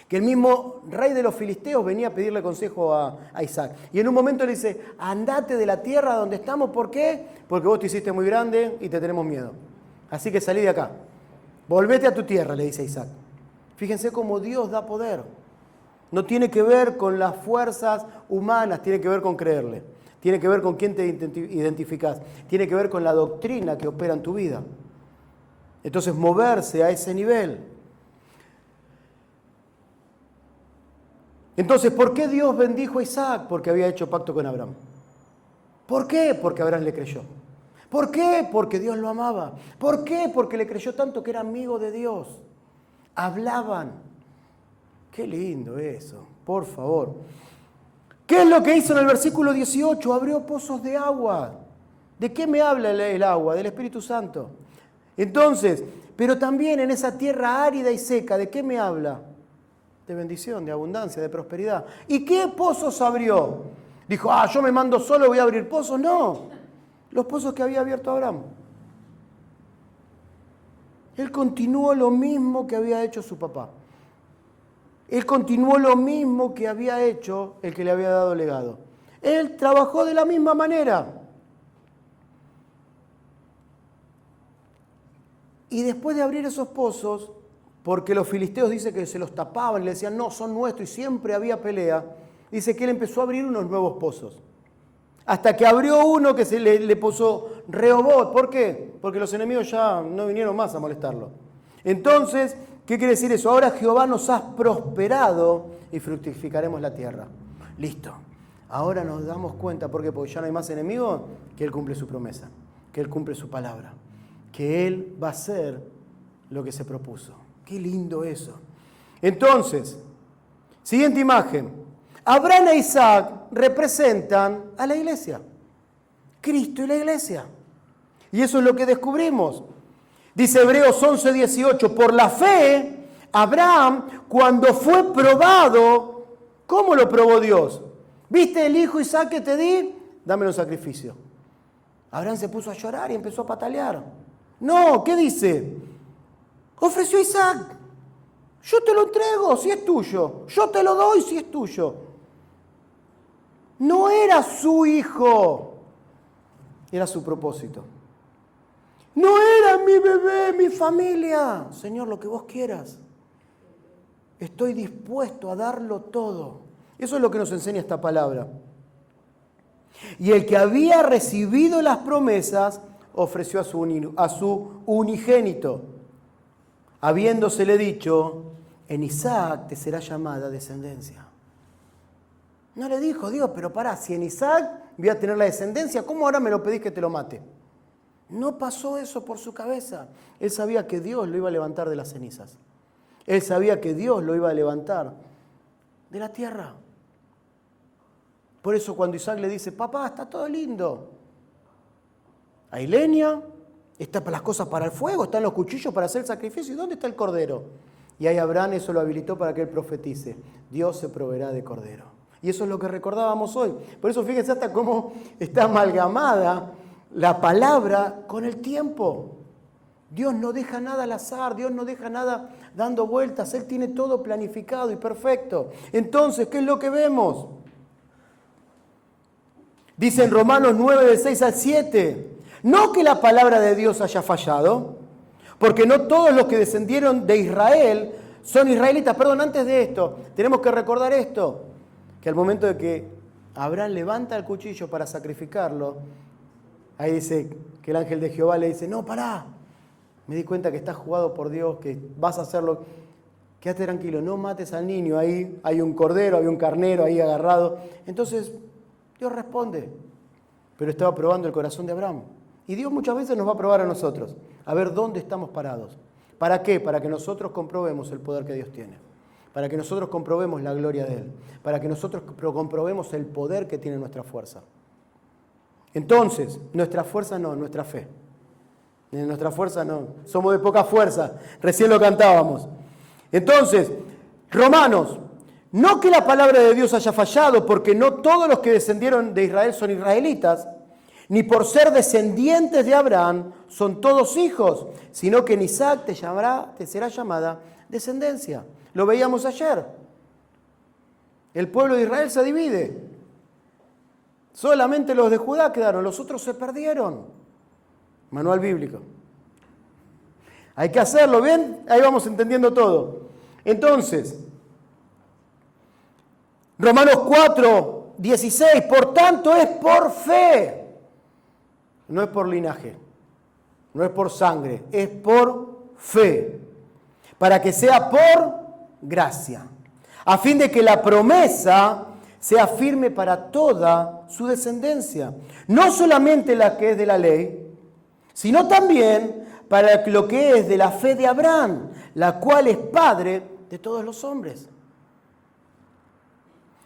Que el mismo rey de los filisteos venía a pedirle consejo a Isaac. Y en un momento le dice, andate de la tierra donde estamos, ¿por qué? Porque vos te hiciste muy grande y te tenemos miedo. Así que salí de acá. Volvete a tu tierra, le dice Isaac. Fíjense cómo Dios da poder. No tiene que ver con las fuerzas humanas, tiene que ver con creerle. Tiene que ver con quién te identificás. Tiene que ver con la doctrina que opera en tu vida. Entonces, moverse a ese nivel. Entonces, ¿por qué Dios bendijo a Isaac? Porque había hecho pacto con Abraham. ¿Por qué? Porque Abraham le creyó. ¿Por qué? Porque Dios lo amaba. ¿Por qué? Porque le creyó tanto que era amigo de Dios. Hablaban. Qué lindo eso, por favor. ¿Qué es lo que hizo en el versículo 18? Abrió pozos de agua. ¿De qué me habla el agua? Del Espíritu Santo. Entonces, pero también en esa tierra árida y seca, ¿de qué me habla? De bendición, de abundancia, de prosperidad. ¿Y qué pozos abrió? Dijo, yo me mando solo, voy a abrir pozos. No, los pozos que había abierto Abraham. Él continuó lo mismo que había hecho su papá. Él continuó lo mismo que había hecho el que le había dado legado. Él trabajó de la misma manera. Y después de abrir esos pozos, porque los filisteos dicen que se los tapaban y le decían, no, son nuestros, y siempre había pelea, dice que él empezó a abrir unos nuevos pozos. Hasta que abrió uno que se le puso Rehobot. ¿Por qué? Porque los enemigos ya no vinieron más a molestarlo. Entonces, ¿qué quiere decir eso? Ahora Jehová nos ha prosperado y fructificaremos la tierra. Listo. Ahora nos damos cuenta, ¿por qué? Porque ya no hay más enemigos, que Él cumple su promesa, que Él cumple su palabra, que Él va a hacer lo que se propuso. Qué lindo eso. Entonces, siguiente imagen. Abraham e Isaac representan a la iglesia. Cristo y la iglesia. Y eso es lo que descubrimos. Dice Hebreos 11:18, por la fe, Abraham, cuando fue probado, ¿cómo lo probó Dios? ¿Viste el hijo Isaac que te di? Dámelo en sacrificio. Abraham se puso a llorar y empezó a patalear. No, ¿qué dice? Ofreció a Isaac. Yo te lo entrego si es tuyo. Yo te lo doy si es tuyo. No era su hijo. Era su propósito. No era mi bebé, mi familia. Señor, lo que vos quieras. Estoy dispuesto a darlo todo. Eso es lo que nos enseña esta palabra. Y el que había recibido las promesas ofreció a su unigénito, habiéndosele dicho, en Isaac te será llamada descendencia. No le dijo Dios, pero pará, si en Isaac voy a tener la descendencia, ¿cómo ahora me lo pedís que te lo mate? No pasó eso por su cabeza. Él sabía que Dios lo iba a levantar de las cenizas. Él sabía que Dios lo iba a levantar de la tierra. Por eso cuando Isaac le dice, papá, está todo lindo. Hay leña, están las cosas para el fuego, están los cuchillos para hacer el sacrificio. ¿Y dónde está el cordero? Y ahí Abraham eso lo habilitó para que él profetice. Dios se proveerá de cordero. Y eso es lo que recordábamos hoy. Por eso fíjense hasta cómo está amalgamada la palabra con el tiempo. Dios no deja nada al azar, Dios no deja nada dando vueltas. Él tiene todo planificado y perfecto. Entonces, ¿qué es lo que vemos? Dice en Romanos 9, del 6 al 7, no que la palabra de Dios haya fallado, porque no todos los que descendieron de Israel son israelitas. Perdón, antes de esto, tenemos que recordar esto, que al momento de que Abraham levanta el cuchillo para sacrificarlo, ahí dice que el ángel de Jehová le dice, no, pará, me di cuenta que estás jugado por Dios, que vas a hacerlo, quédate tranquilo, no mates al niño, ahí hay un cordero, hay un carnero ahí agarrado. Entonces Dios responde, pero estaba probando el corazón de Abraham. Y Dios muchas veces nos va a probar a nosotros, a ver dónde estamos parados. ¿Para qué? Para que nosotros comprobemos el poder que Dios tiene, para que nosotros comprobemos la gloria de Él, para que nosotros comprobemos el poder que tiene nuestra fuerza. Entonces, nuestra fuerza no, nuestra fe. Nuestra fuerza no, somos de poca fuerza, recién lo cantábamos. Entonces, Romanos, no que la palabra de Dios haya fallado, porque no todos los que descendieron de Israel son israelitas, ni por ser descendientes de Abraham son todos hijos, sino que en Isaac te será llamada descendencia. Lo veíamos ayer. El pueblo de Israel se divide. Solamente los de Judá quedaron, los otros se perdieron. Manual bíblico. Hay que hacerlo, ¿bien? Ahí vamos entendiendo todo. Entonces, Romanos 4, 16, por tanto es por fe. No es por linaje, no es por sangre, es por fe. Para que sea por gracia. A fin de que la promesa sea firme para toda su descendencia. No solamente la que es de la ley, sino también para lo que es de la fe de Abraham, la cual es padre de todos los hombres.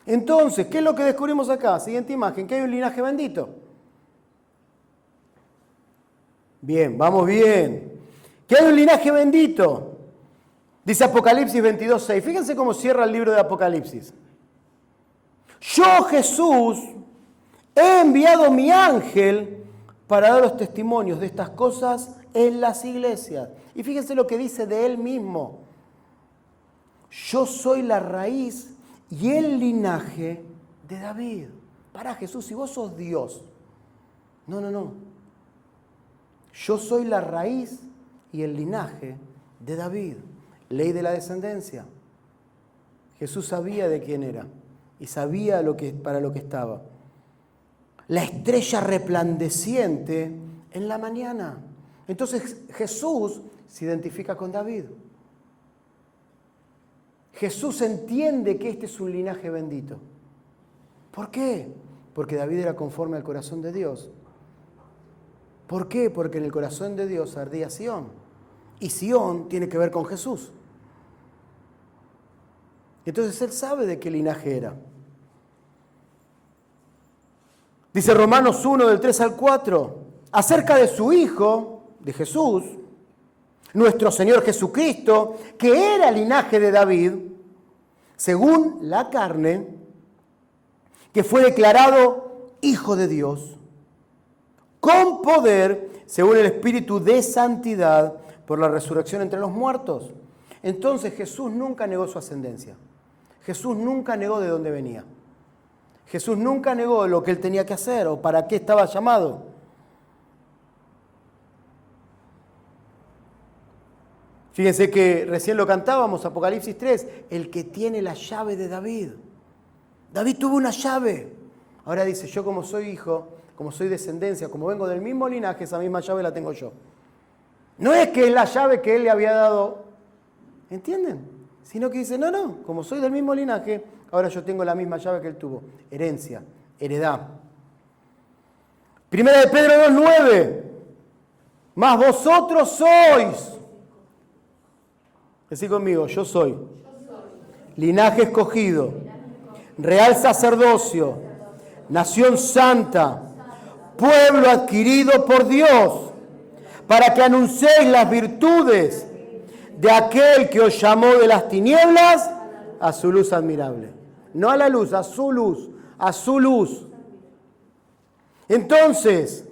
Entonces, ¿qué es lo que descubrimos acá? Siguiente imagen, que hay un linaje bendito. Bien, vamos bien. Que hay un linaje bendito. Dice Apocalipsis 22:6. Fíjense cómo cierra el libro de Apocalipsis. Yo, Jesús, he enviado mi ángel para dar los testimonios de estas cosas en las iglesias. Y fíjense lo que dice de él mismo. Yo soy la raíz y el linaje de David. Pará, Jesús, si vos sos Dios. No. Yo soy la raíz y el linaje de David. Ley de la descendencia. Jesús sabía de quién era y sabía para lo que estaba. La estrella resplandeciente en la mañana. Entonces Jesús se identifica con David. Jesús entiende que este es un linaje bendito. ¿Por qué? Porque David era conforme al corazón de Dios. ¿Por qué? Porque en el corazón de Dios ardía Sión. Y Sión tiene que ver con Jesús. Entonces él sabe de qué linaje era. Dice Romanos 1, del 3 al 4, acerca de su Hijo, de Jesús, nuestro Señor Jesucristo, que era linaje de David, según la carne, que fue declarado Hijo de Dios, con poder, según el Espíritu de santidad, por la resurrección entre los muertos. Entonces Jesús nunca negó su ascendencia. Jesús nunca negó de dónde venía. Jesús nunca negó lo que él tenía que hacer o para qué estaba llamado. Fíjense que recién lo cantábamos, Apocalipsis 3, el que tiene la llave de David. David tuvo una llave. Ahora dice, yo como soy hijo, como soy descendencia, como vengo del mismo linaje, esa misma llave la tengo yo. No es que es la llave que él le había dado, ¿entienden? Sino que dice, no, como soy del mismo linaje, ahora yo tengo la misma llave que él tuvo. Herencia, heredad. Primera de Pedro 2:9. Mas vosotros sois. Decí conmigo, yo soy. Linaje escogido. Real sacerdocio. Nación santa. Pueblo adquirido por Dios. Para que anunciéis las virtudes de aquel que os llamó de las tinieblas a su luz admirable. No a la luz, a su luz, a su luz. Entonces,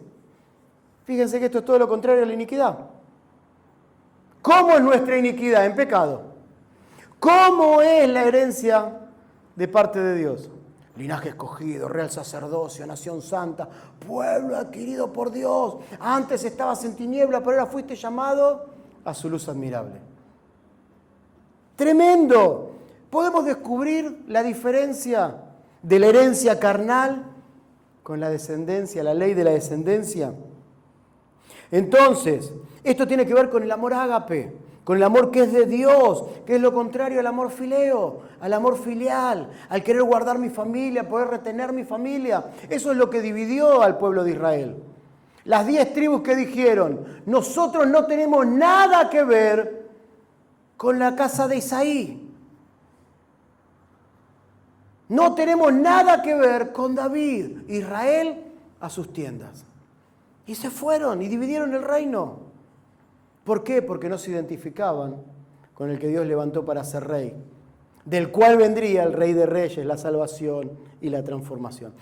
fíjense que esto es todo lo contrario a la iniquidad. ¿Cómo es nuestra iniquidad? En pecado. ¿Cómo es la herencia de parte de Dios? Linaje escogido, real sacerdocio, nación santa, pueblo adquirido por Dios. Antes estabas en tiniebla, pero ahora fuiste llamado a su luz admirable. Tremendo. Podemos descubrir la diferencia de la herencia carnal con la descendencia, la ley de la descendencia. Entonces, esto tiene que ver con el amor ágape, con el amor que es de Dios, que es lo contrario al amor fileo, al amor filial, al querer guardar mi familia, poder retener mi familia. Eso es lo que dividió al pueblo de Israel. Las 10 tribus que dijeron, nosotros no tenemos nada que ver con la casa de Isaí. No tenemos nada que ver con David. Israel a sus tiendas. Y se fueron y dividieron el reino. ¿Por qué? Porque no se identificaban con el que Dios levantó para ser rey, del cual vendría el rey de reyes, la salvación y la transformación.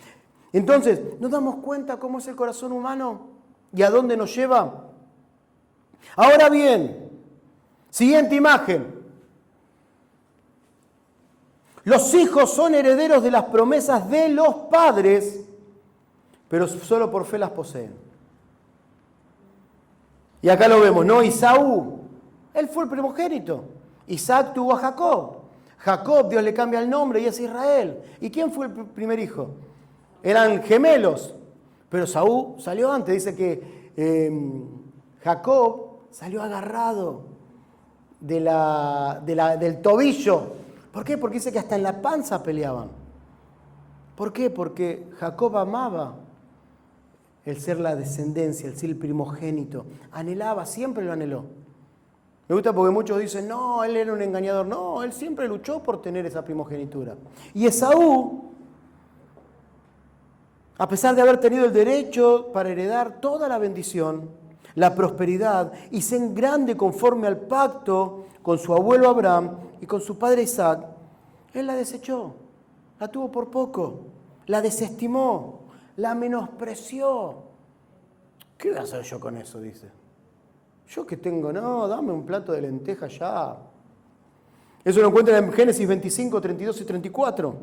Entonces, ¿nos damos cuenta cómo es el corazón humano y a dónde nos lleva? Ahora bien, siguiente imagen. Los hijos son herederos de las promesas de los padres, pero solo por fe las poseen. Y acá lo vemos, ¿no? Esaú, él fue el primogénito. Isaac tuvo a Jacob. Jacob, Dios le cambia el nombre y es Israel. ¿Y quién fue el primer hijo? Eran gemelos, pero Esaú salió antes. Dice que Jacob salió agarrado del tobillo. ¿Por qué? Porque dice que hasta en la panza peleaban. ¿Por qué? Porque Jacob amaba el ser la descendencia, el ser el primogénito. Anhelaba, siempre lo anheló. Me gusta porque muchos dicen, no, él era un engañador. No, él siempre luchó por tener esa primogenitura. Y Esaú, a pesar de haber tenido el derecho para heredar toda la bendición, la prosperidad, y ser grande conforme al pacto con su abuelo Abraham y con su padre Isaac, él la desechó, la tuvo por poco, la desestimó, la menospreció. ¿Qué voy a hacer yo con eso? Dice. Yo que tengo, no, dame un plato de lentejas ya. Eso lo encuentran en Génesis 25, 32 y 34.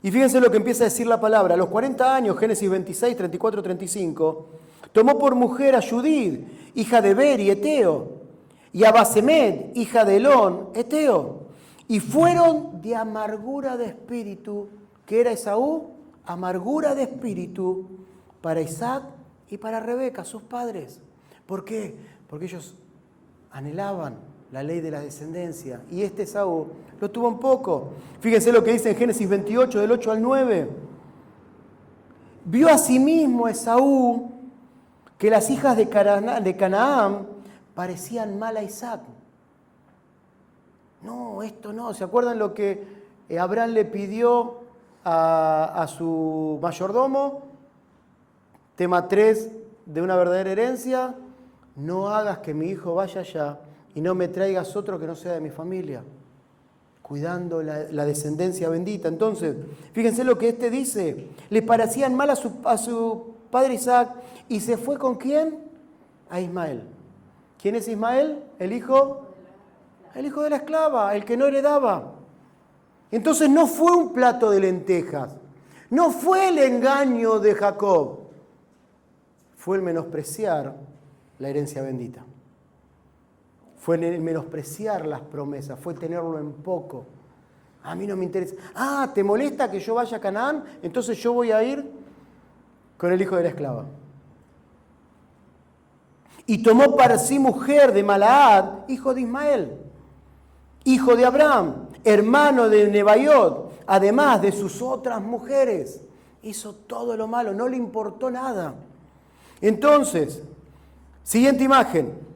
Y fíjense lo que empieza a decir la palabra. A los 40 años, Génesis 26, 34, 35, tomó por mujer a Judith, hija de Beri, eteo, y a Basemet, hija de Elón, eteo. Y fueron de amargura de espíritu, que era Esaú, amargura de espíritu para Isaac y para Rebeca, sus padres. ¿Por qué? Porque ellos anhelaban la ley de la descendencia. Y este Esaú lo tuvo un poco. Fíjense lo que dice en Génesis 28, del 8 al 9. Vio a sí mismo Esaú que las hijas de Canaán parecían mal a Isaac. No, esto no. ¿Se acuerdan lo que Abraham le pidió a su mayordomo? Tema 3 de una verdadera herencia. No hagas que mi hijo vaya allá y no me traigas otro que no sea de mi familia. Cuidando la descendencia bendita. Entonces, fíjense lo que este dice. Le parecían mal a su padre Isaac y se fue ¿con quién? A Ismael. ¿Quién es Ismael? El hijo de la esclava, el que no heredaba. Entonces no fue un plato de lentejas. No fue el engaño de Jacob. Fue el menospreciar la herencia bendita. Fue el menospreciar las promesas, fue tenerlo en poco. A mí no me interesa. Ah, ¿te molesta que yo vaya a Canaán? Entonces yo voy a ir con el hijo de la esclava. Y tomó para sí mujer de Malaad, hijo de Ismael, hijo de Abraham, hermano de Nebaiot, además de sus otras mujeres. Hizo todo lo malo, no le importó nada. Entonces, siguiente imagen.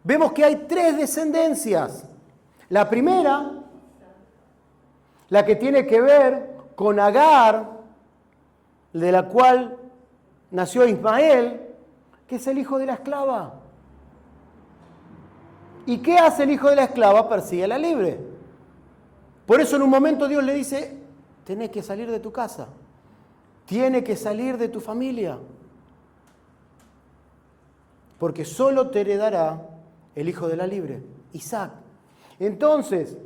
Vemos que hay 3 descendencias. La primera, la que tiene que ver con Agar, de la cual nació Ismael, que es el hijo de la esclava. ¿Y qué hace el hijo de la esclava? Persigue a la libre. Por eso en un momento Dios le dice, tenés que salir de tu casa, tienes que salir de tu familia, porque solo te heredará el hijo de la libre, Isaac. Entonces,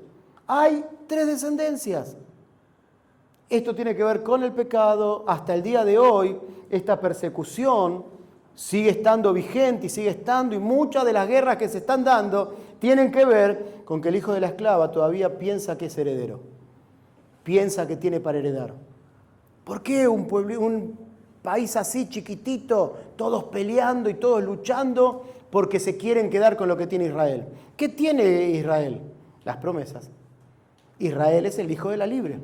hay 3 descendencias. Esto tiene que ver con el pecado. Hasta el día de hoy, esta persecución sigue estando vigente y sigue estando, y muchas de las guerras que se están dando tienen que ver con que el hijo de la esclava todavía piensa que es heredero, piensa que tiene para heredar. ¿Por qué un país así chiquitito, todos peleando y todos luchando porque se quieren quedar con lo que tiene Israel? ¿Qué tiene Israel? Las promesas. Israel es el hijo de la libre.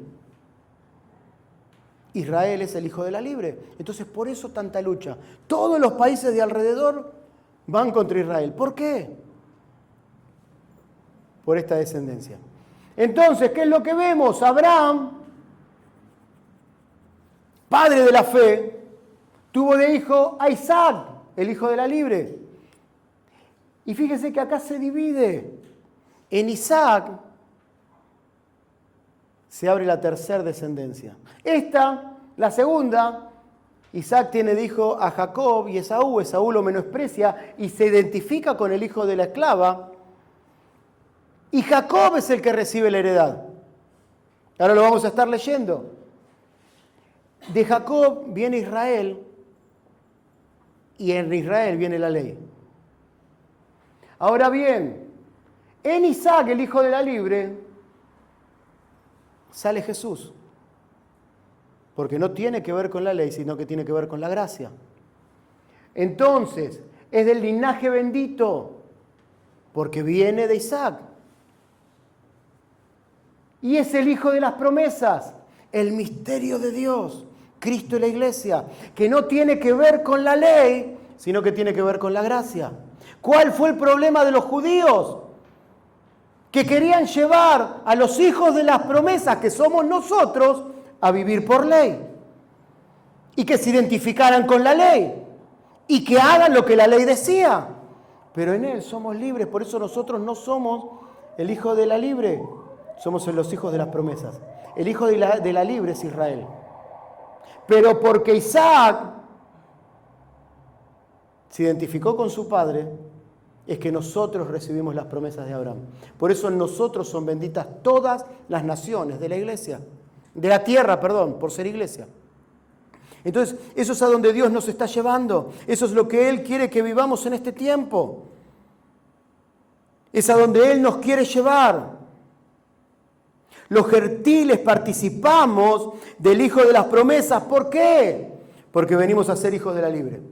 Israel es el hijo de la libre. Entonces, por eso tanta lucha. Todos los países de alrededor van contra Israel. ¿Por qué? Por esta descendencia. Entonces, ¿qué es lo que vemos? Abraham, padre de la fe, tuvo de hijo a Isaac, el hijo de la libre. Y fíjese que acá se divide. En Isaac se abre la tercera descendencia. Esta, la segunda, Isaac tiene de hijo a Jacob y Esaú. Esaú lo menosprecia y se identifica con el hijo de la esclava. Y Jacob es el que recibe la heredad. Ahora lo vamos a estar leyendo. De Jacob viene Israel y en Israel viene la ley. Ahora bien, en Isaac, el hijo de la libre, sale Jesús. Porque no tiene que ver con la ley, sino que tiene que ver con la gracia. Entonces, es del linaje bendito, porque viene de Isaac. Y es el hijo de las promesas, el misterio de Dios, Cristo y la iglesia, que no tiene que ver con la ley, sino que tiene que ver con la gracia. ¿Cuál fue el problema de los judíos? Que querían llevar a los hijos de las promesas, que somos nosotros, a vivir por ley. Y que se identificaran con la ley. Y que hagan lo que la ley decía. Pero en Él somos libres, por eso nosotros no somos el hijo de la libre, somos los hijos de las promesas. El hijo de la libre es Israel. Pero porque Isaac se identificó con su padre, es que nosotros recibimos las promesas de Abraham. Por eso en nosotros son benditas todas las naciones de la iglesia. de la tierra, perdón, por ser iglesia. Entonces, eso es a donde Dios nos está llevando. Eso es lo que Él quiere que vivamos en este tiempo. Es a donde Él nos quiere llevar. Los gentiles participamos del Hijo de las promesas. ¿Por qué? Porque venimos a ser hijos de la libre.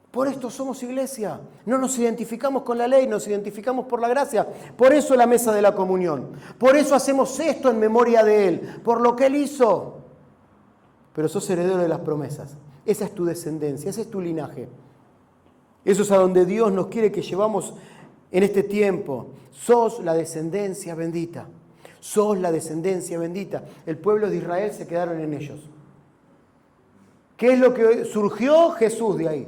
Por esto somos iglesia. No nos identificamos con la ley, nos identificamos por la gracia. Por eso la mesa de la comunión. Por eso hacemos esto en memoria de Él, por lo que Él hizo. Pero sos heredero de las promesas. Esa es tu descendencia, ese es tu linaje. Eso es a donde Dios nos quiere que llevamos en este tiempo. Sos la descendencia bendita. Sos la descendencia bendita. El pueblo de Israel se quedaron en ellos. ¿Qué es lo que surgió? Jesús de ahí.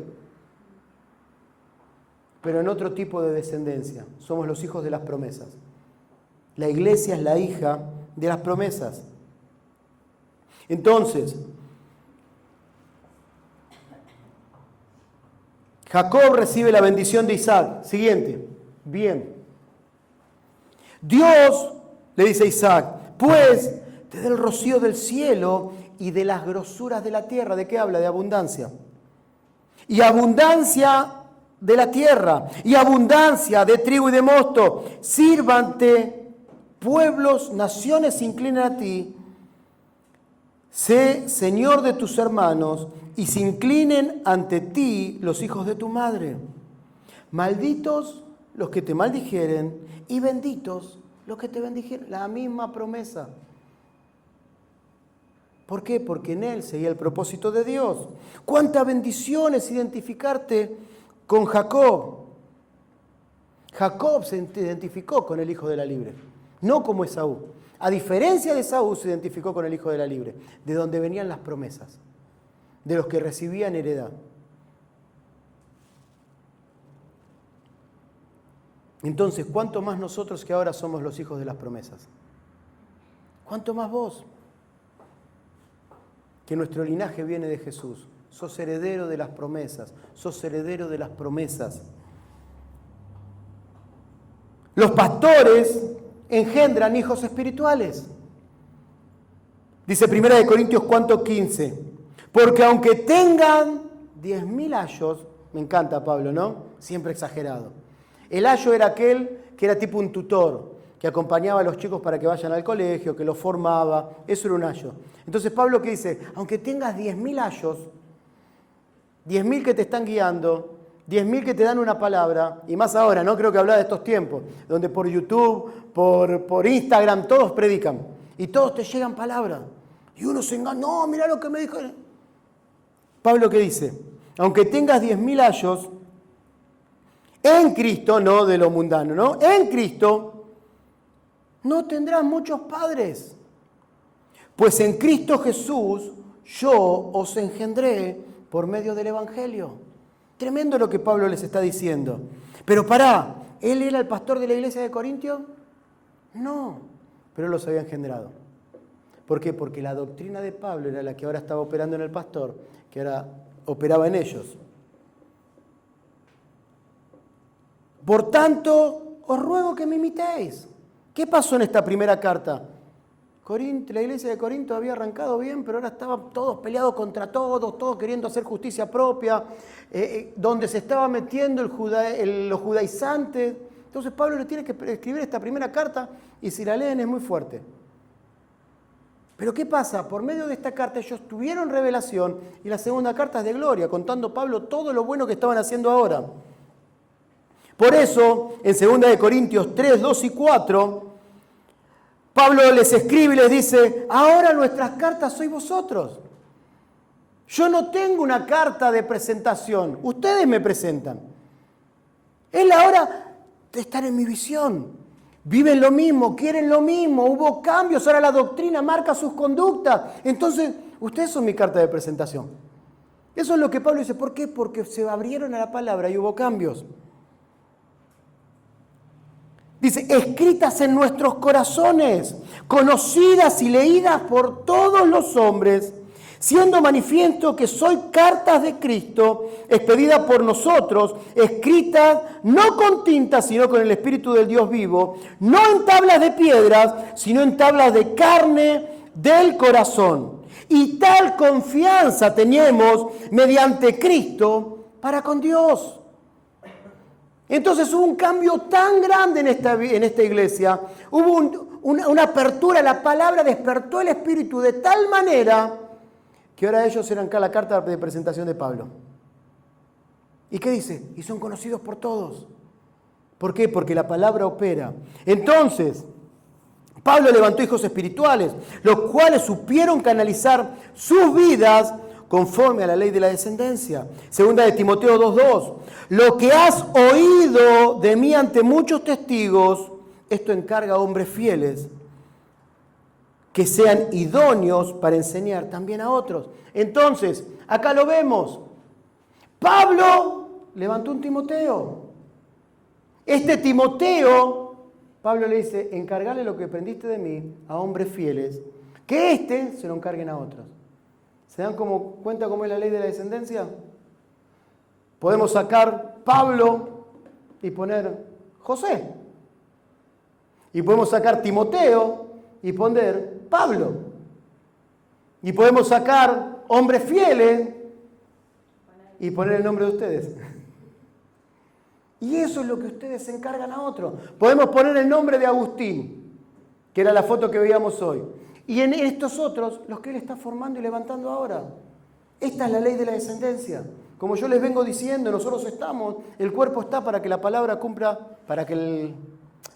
Pero en otro tipo de descendencia. Somos los hijos de las promesas. La iglesia es la hija de las promesas. Entonces, Jacob recibe la bendición de Isaac. Siguiente. Bien. Dios le dice a Isaac, pues te dé el rocío del cielo y de las grosuras de la tierra. ¿De qué habla? De abundancia. Y abundancia de la tierra, y abundancia de trigo y de mosto. Sírvante pueblos, naciones se inclinen a ti. Sé Señor de tus hermanos, y se inclinen ante ti los hijos de tu madre. Malditos los que te maldijeren, y benditos los que te bendijeren. La misma promesa. ¿Por qué? Porque en Él seguía el propósito de Dios. ¡Cuánta bendición es identificarte con Jacob! Jacob se identificó con el hijo de la libre, no como Esaú. A diferencia de Esaú, se identificó con el hijo de la libre, de donde venían las promesas, de los que recibían heredad. Entonces, ¿cuánto más nosotros que ahora somos los hijos de las promesas? ¿Cuánto más vos? Que nuestro linaje viene de Jesús. Sos heredero de las promesas. Sos heredero de las promesas. Los pastores engendran hijos espirituales. Dice 1 Corintios 4:15. Porque aunque tengan 10.000 ayos, me encanta Pablo, ¿no? Siempre exagerado. El ayo era aquel que era tipo un tutor, que acompañaba a los chicos para que vayan al colegio, que los formaba. Eso era un ayo. Entonces Pablo, ¿qué dice? Aunque tengas 10.000 ayos, 10.000 que te están guiando, 10.000 que te dan una palabra, y más ahora, no creo que hablar de estos tiempos, donde por YouTube, por Instagram, todos predican, y todos te llegan palabras, y uno se engaña, no, mirá lo que me dijo. Pablo, ¿qué dice? Aunque tengas 10.000 ayos, en Cristo, no de lo mundano, ¿no? En Cristo, no tendrás muchos padres, pues en Cristo Jesús yo os engendré por medio del Evangelio. Tremendo lo que Pablo les está diciendo. Pero pará, ¿él era el pastor de la iglesia de Corintios? No, pero él los había engendrado. ¿Por qué? Porque la doctrina de Pablo era la que ahora estaba operando en el pastor, que ahora operaba en ellos. Por tanto, os ruego que me imitéis. ¿Qué pasó en esta primera carta? La iglesia de Corinto había arrancado bien, pero ahora estaban todos peleados contra todos queriendo hacer justicia propia, donde se estaba metiendo los judaizantes. Entonces Pablo le tiene que escribir esta primera carta y si la leen es muy fuerte. Pero ¿qué pasa? Por medio de esta carta ellos tuvieron revelación y la segunda carta es de gloria, contando Pablo todo lo bueno que estaban haciendo ahora. Por eso, en 2 Corintios 3, 2 y 4, Pablo les escribe y les dice, ahora nuestras cartas sois vosotros. Yo no tengo una carta de presentación, ustedes me presentan. Es la hora de estar en mi visión. Viven lo mismo, quieren lo mismo, hubo cambios, ahora la doctrina marca sus conductas. Entonces, ustedes son mi carta de presentación. Eso es lo que Pablo dice. ¿Por qué? Porque se abrieron a la palabra y hubo cambios. Dice, escritas en nuestros corazones, conocidas y leídas por todos los hombres, siendo manifiesto que soy cartas de Cristo, expedidas por nosotros, escritas no con tinta, sino con el Espíritu del Dios vivo, no en tablas de piedras, sino en tablas de carne del corazón. Y tal confianza tenemos mediante Cristo para con Dios. Entonces hubo un cambio tan grande en esta iglesia, hubo una apertura, la palabra despertó el Espíritu de tal manera que ahora ellos eran acá la carta de presentación de Pablo. ¿Y qué dice? Y son conocidos por todos. ¿Por qué? Porque la palabra opera. Entonces, Pablo levantó hijos espirituales, los cuales supieron canalizar sus vidas conforme a la ley de la descendencia. Segunda de Timoteo 2:2. Lo que has oído de mí ante muchos testigos, esto encarga a hombres fieles, que sean idóneos para enseñar también a otros. Entonces, acá lo vemos. Pablo levantó un Timoteo. Este Timoteo, Pablo le dice, encargale lo que aprendiste de mí a hombres fieles, que se lo encarguen a otros. ¿Se dan cuenta cómo es la ley de la descendencia? Podemos sacar Pablo y poner José. Y podemos sacar Timoteo y poner Pablo. Y podemos sacar hombres fieles y poner el nombre de ustedes. Y eso es lo que ustedes se encargan a otros. Podemos poner el nombre de Agustín, que era la foto que veíamos hoy. Y en estos otros, los que él está formando y levantando ahora. Esta es la ley de la descendencia. Como yo les vengo diciendo, nosotros estamos, el cuerpo está para que la palabra cumpla, para que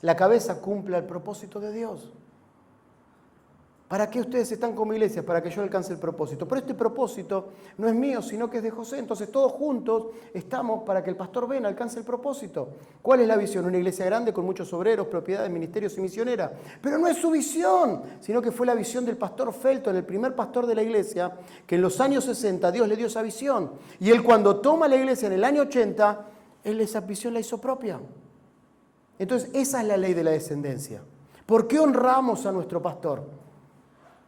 la cabeza cumpla el propósito de Dios. ¿Para qué ustedes están como iglesia? Para que yo alcance el propósito. Pero este propósito no es mío, sino que es de José. Entonces todos juntos estamos para que el pastor Ben alcance el propósito. ¿Cuál es la visión? Una iglesia grande con muchos obreros, propiedades, ministerios y misioneras. Pero no es su visión, sino que fue la visión del pastor Felton, el primer pastor de la iglesia, que en los años 60 Dios le dio esa visión. Y él cuando toma la iglesia en el año 80, él esa visión la hizo propia. Entonces esa es la ley de la descendencia. ¿Por qué honramos a nuestro pastor?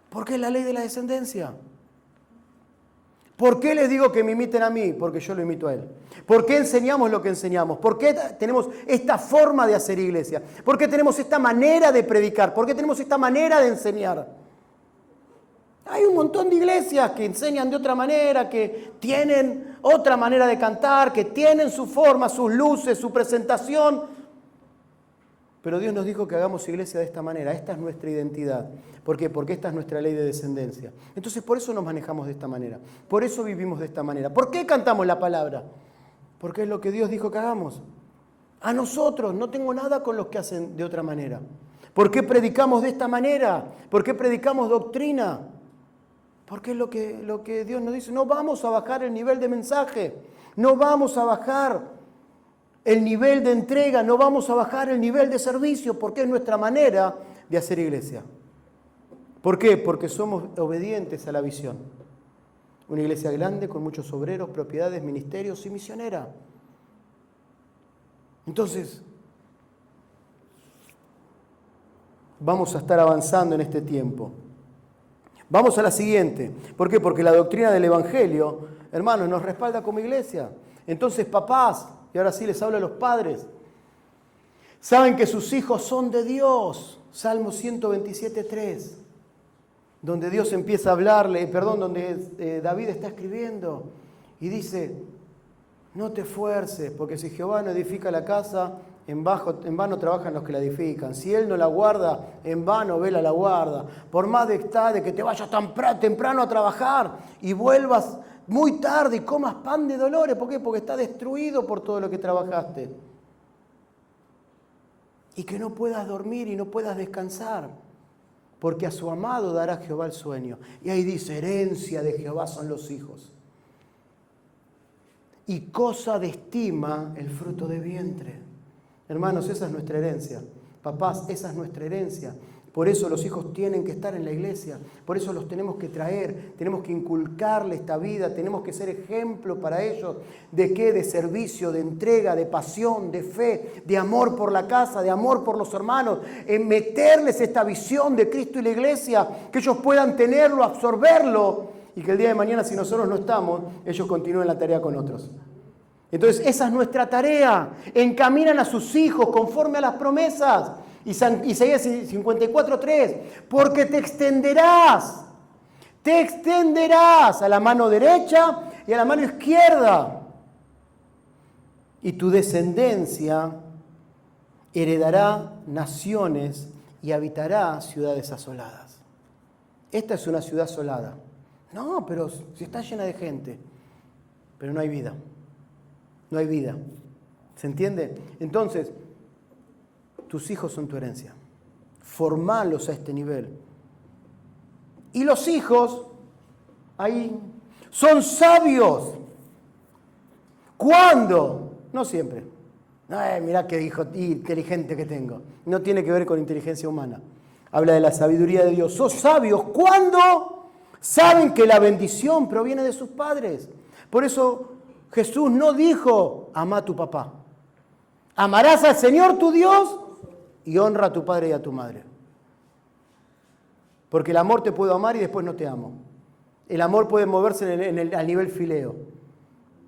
Porque es la ley de la descendencia. ¿Por qué les digo que me imiten a mí? Porque yo lo imito a él. ¿Por qué enseñamos lo que enseñamos? ¿Por qué tenemos esta forma de hacer iglesia? ¿Por qué tenemos esta manera de predicar? ¿Por qué tenemos esta manera de enseñar? Hay un montón de iglesias que enseñan de otra manera, que tienen otra manera de cantar, que tienen su forma, sus luces, su presentación. Pero Dios nos dijo que hagamos iglesia de esta manera. Esta es nuestra identidad. ¿Por qué? Porque esta es nuestra ley de descendencia. Entonces por eso nos manejamos de esta manera. Por eso vivimos de esta manera. ¿Por qué cantamos la palabra? Porque es lo que Dios dijo que hagamos. A nosotros, no tengo nada con los que hacen de otra manera. ¿Por qué predicamos de esta manera? ¿Por qué predicamos doctrina? Porque es lo que Dios nos dice. No vamos a bajar el nivel de mensaje. No vamos a bajar el nivel de entrega, no vamos a bajar el nivel de servicio, porque es nuestra manera de hacer iglesia. ¿Por qué? Porque somos obedientes a la visión. Una iglesia grande con muchos obreros, propiedades, ministerios y misionera. Entonces, vamos a estar avanzando en este tiempo. Vamos a la siguiente. ¿Por qué? Porque la doctrina del Evangelio, hermanos, nos respalda como iglesia. Entonces, papás, y ahora sí les hablo a los padres, saben que sus hijos son de Dios. Salmo 127:3, donde Dios empieza a hablarle, donde David está escribiendo y dice, no te esfuerces, porque si Jehová no edifica la casa, en vano trabajan los que la edifican. Si Él no la guarda, en vano vela la guarda. Por más de que te vayas tan temprano a trabajar y vuelvas muy tarde y comas pan de dolores. ¿Por qué? Porque está destruido por todo lo que trabajaste. Y que no puedas dormir y no puedas descansar. Porque a su amado dará Jehová el sueño. Y ahí dice, herencia de Jehová son los hijos. Y cosa de estima el fruto de vientre. Hermanos, esa es nuestra herencia. Papás, esa es nuestra herencia. Por eso los hijos tienen que estar en la iglesia. Por eso los tenemos que traer. Tenemos que inculcarle esta vida. Tenemos que ser ejemplo para ellos. ¿De qué? De servicio, de entrega, de pasión, de fe, de amor por la casa, de amor por los hermanos. En meterles esta visión de Cristo y la iglesia. Que ellos puedan tenerlo, absorberlo y que el día de mañana, si nosotros no estamos, ellos continúen la tarea con otros. Entonces, esa es nuestra tarea. Encaminan a sus hijos conforme a las promesas. Isaías 54:3, porque te extenderás a la mano derecha y a la mano izquierda. Y tu descendencia heredará naciones y habitará ciudades asoladas. Esta es una ciudad asolada. No, pero si está llena de gente, pero no hay vida. No hay vida. ¿Se entiende? Entonces, tus hijos son tu herencia. Formalos a este nivel. Y los hijos, ahí, son sabios. ¿Cuándo? No siempre. Mirá qué hijo inteligente que tengo. No tiene que ver con inteligencia humana. Habla de la sabiduría de Dios. Sos sabios. ¿Cuándo? Saben que la bendición proviene de sus padres. Por eso Jesús no dijo, ama a tu papá. Amarás al Señor tu Dios y honra a tu padre y a tu madre. Porque el amor te puedo amar y después no te amo. El amor puede moverse al nivel fileo.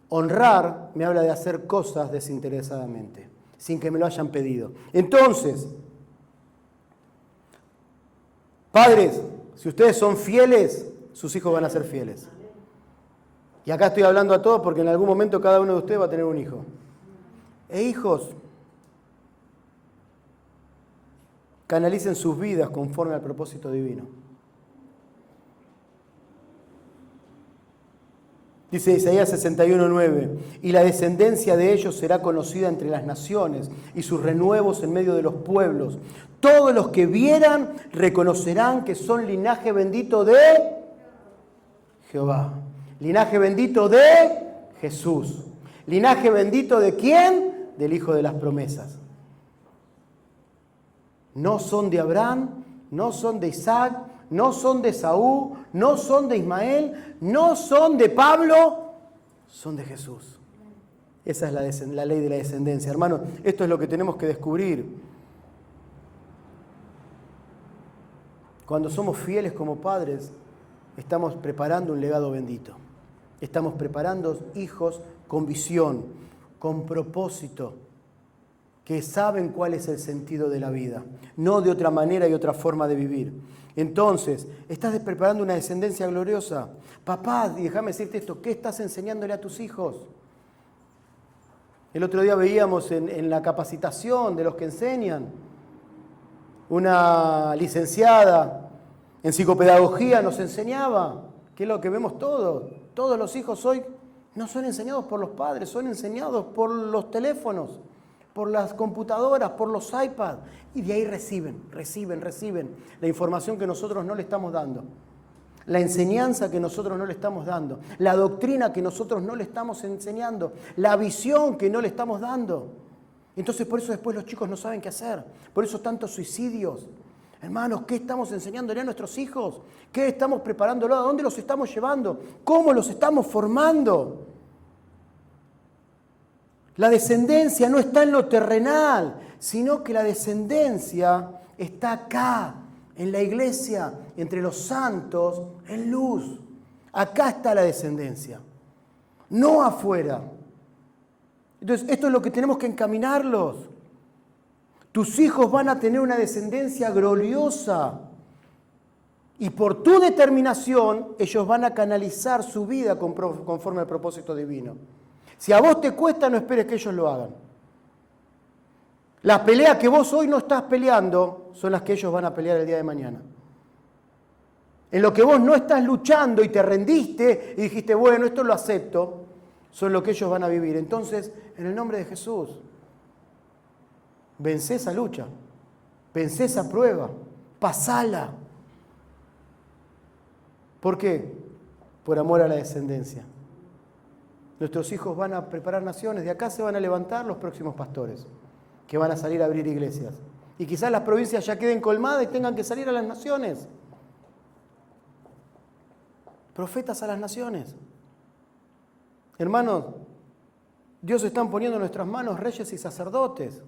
Honrar me habla de hacer cosas desinteresadamente, sin que me lo hayan pedido. Entonces, padres, si ustedes son fieles, sus hijos van a ser fieles. Y acá estoy hablando a todos porque en algún momento cada uno de ustedes va a tener un hijo. Hijos, canalicen sus vidas conforme al propósito divino. Dice Isaías 61:9, y la descendencia de ellos será conocida entre las naciones y sus renuevos en medio de los pueblos. Todos los que vieran reconocerán que son linaje bendito de Jehová. Linaje bendito de Jesús. Linaje bendito de ¿quién? Del Hijo de las promesas. No son de Abraham, no son de Isaac, no son de Saúl, no son de Ismael, no son de Pablo, son de Jesús. Esa es la ley de la descendencia. Hermanos, esto es lo que tenemos que descubrir. Cuando somos fieles como padres, estamos preparando un legado bendito. Estamos preparando hijos con visión, con propósito, que saben cuál es el sentido de la vida, no de otra manera y otra forma de vivir. Entonces, estás preparando una descendencia gloriosa. Papá, déjame decirte esto, ¿qué estás enseñándole a tus hijos? El otro día veíamos en la capacitación de los que enseñan, una licenciada en psicopedagogía nos enseñaba, que es lo que vemos todos los hijos hoy no son enseñados por los padres, son enseñados por los teléfonos, por las computadoras, por los iPads, y de ahí reciben la información que nosotros no le estamos dando, la enseñanza que nosotros no le estamos dando, la doctrina que nosotros no le estamos enseñando, la visión que no le estamos dando. Entonces por eso después los chicos no saben qué hacer, por eso tantos suicidios. Hermanos, ¿qué estamos enseñándole a nuestros hijos? ¿Qué estamos preparándolo? ¿A dónde los estamos llevando? ¿Cómo los estamos formando? La descendencia no está en lo terrenal, sino que la descendencia está acá, en la iglesia, entre los santos, en luz. Acá está la descendencia, no afuera. Entonces, esto es lo que tenemos que encaminarlos. Tus hijos van a tener una descendencia gloriosa y por tu determinación ellos van a canalizar su vida conforme al propósito divino. Si a vos te cuesta, no esperes que ellos lo hagan. Las peleas que vos hoy no estás peleando son las que ellos van a pelear el día de mañana. En lo que vos no estás luchando y te rendiste y dijiste, bueno, esto lo acepto, son lo que ellos van a vivir. Entonces, en el nombre de Jesús, vencé esa lucha, vencé esa prueba, pasala. ¿Por qué? Por amor a la descendencia. Nuestros hijos van a preparar naciones, de acá se van a levantar los próximos pastores, que van a salir a abrir iglesias. Y quizás las provincias ya queden colmadas y tengan que salir a las naciones. Profetas a las naciones. Hermanos, Dios está poniendo en nuestras manos reyes y sacerdotes.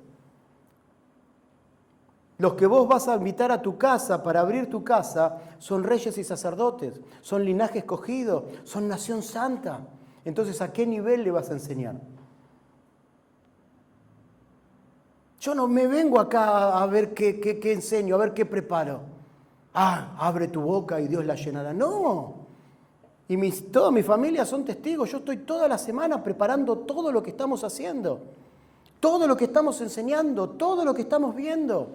Los que vos vas a invitar a tu casa para abrir tu casa son reyes y sacerdotes, son linaje escogido, son nación santa. Entonces, ¿a qué nivel le vas a enseñar? Yo no me vengo acá a ver qué enseño, a ver qué preparo. Abre tu boca y Dios la llenará. No. Y toda mi familia son testigos. Yo estoy toda la semana preparando todo lo que estamos haciendo, todo lo que estamos enseñando, todo lo que estamos viendo.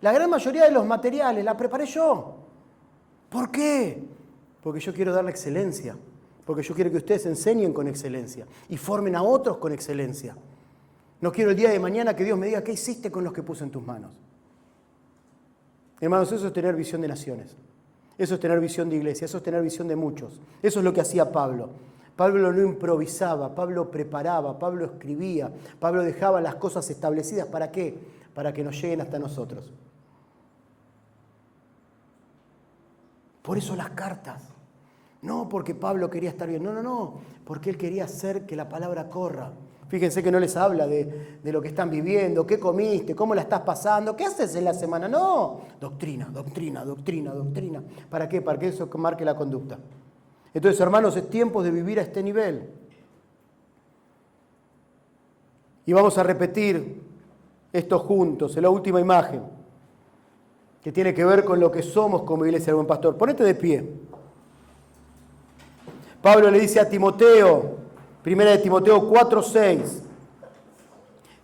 La gran mayoría de los materiales la preparé yo. ¿Por qué? Porque yo quiero darle excelencia. Porque yo quiero que ustedes enseñen con excelencia y formen a otros con excelencia. No quiero el día de mañana que Dios me diga, ¿qué hiciste con los que puse en tus manos? Hermanos, eso es tener visión de naciones. Eso es tener visión de iglesia. Eso es tener visión de muchos. Eso es lo que hacía Pablo. Pablo no improvisaba, Pablo preparaba, Pablo escribía, Pablo dejaba las cosas establecidas. ¿Para qué? Para que nos lleguen hasta nosotros. Por eso las cartas. No porque Pablo quería estar bien, no, porque él quería hacer que la palabra corra. Fíjense que no les habla de lo que están viviendo, qué comiste, cómo la estás pasando, qué haces en la semana. No, doctrina. ¿Para qué? Para que eso marque la conducta. Entonces, hermanos, es tiempo de vivir a este nivel. Y vamos a repetir esto juntos, en la última imagen, que tiene que ver con lo que somos como iglesia del Buen Pastor. Ponete de pie. Pablo le dice a Timoteo, 1 Timoteo 4:6,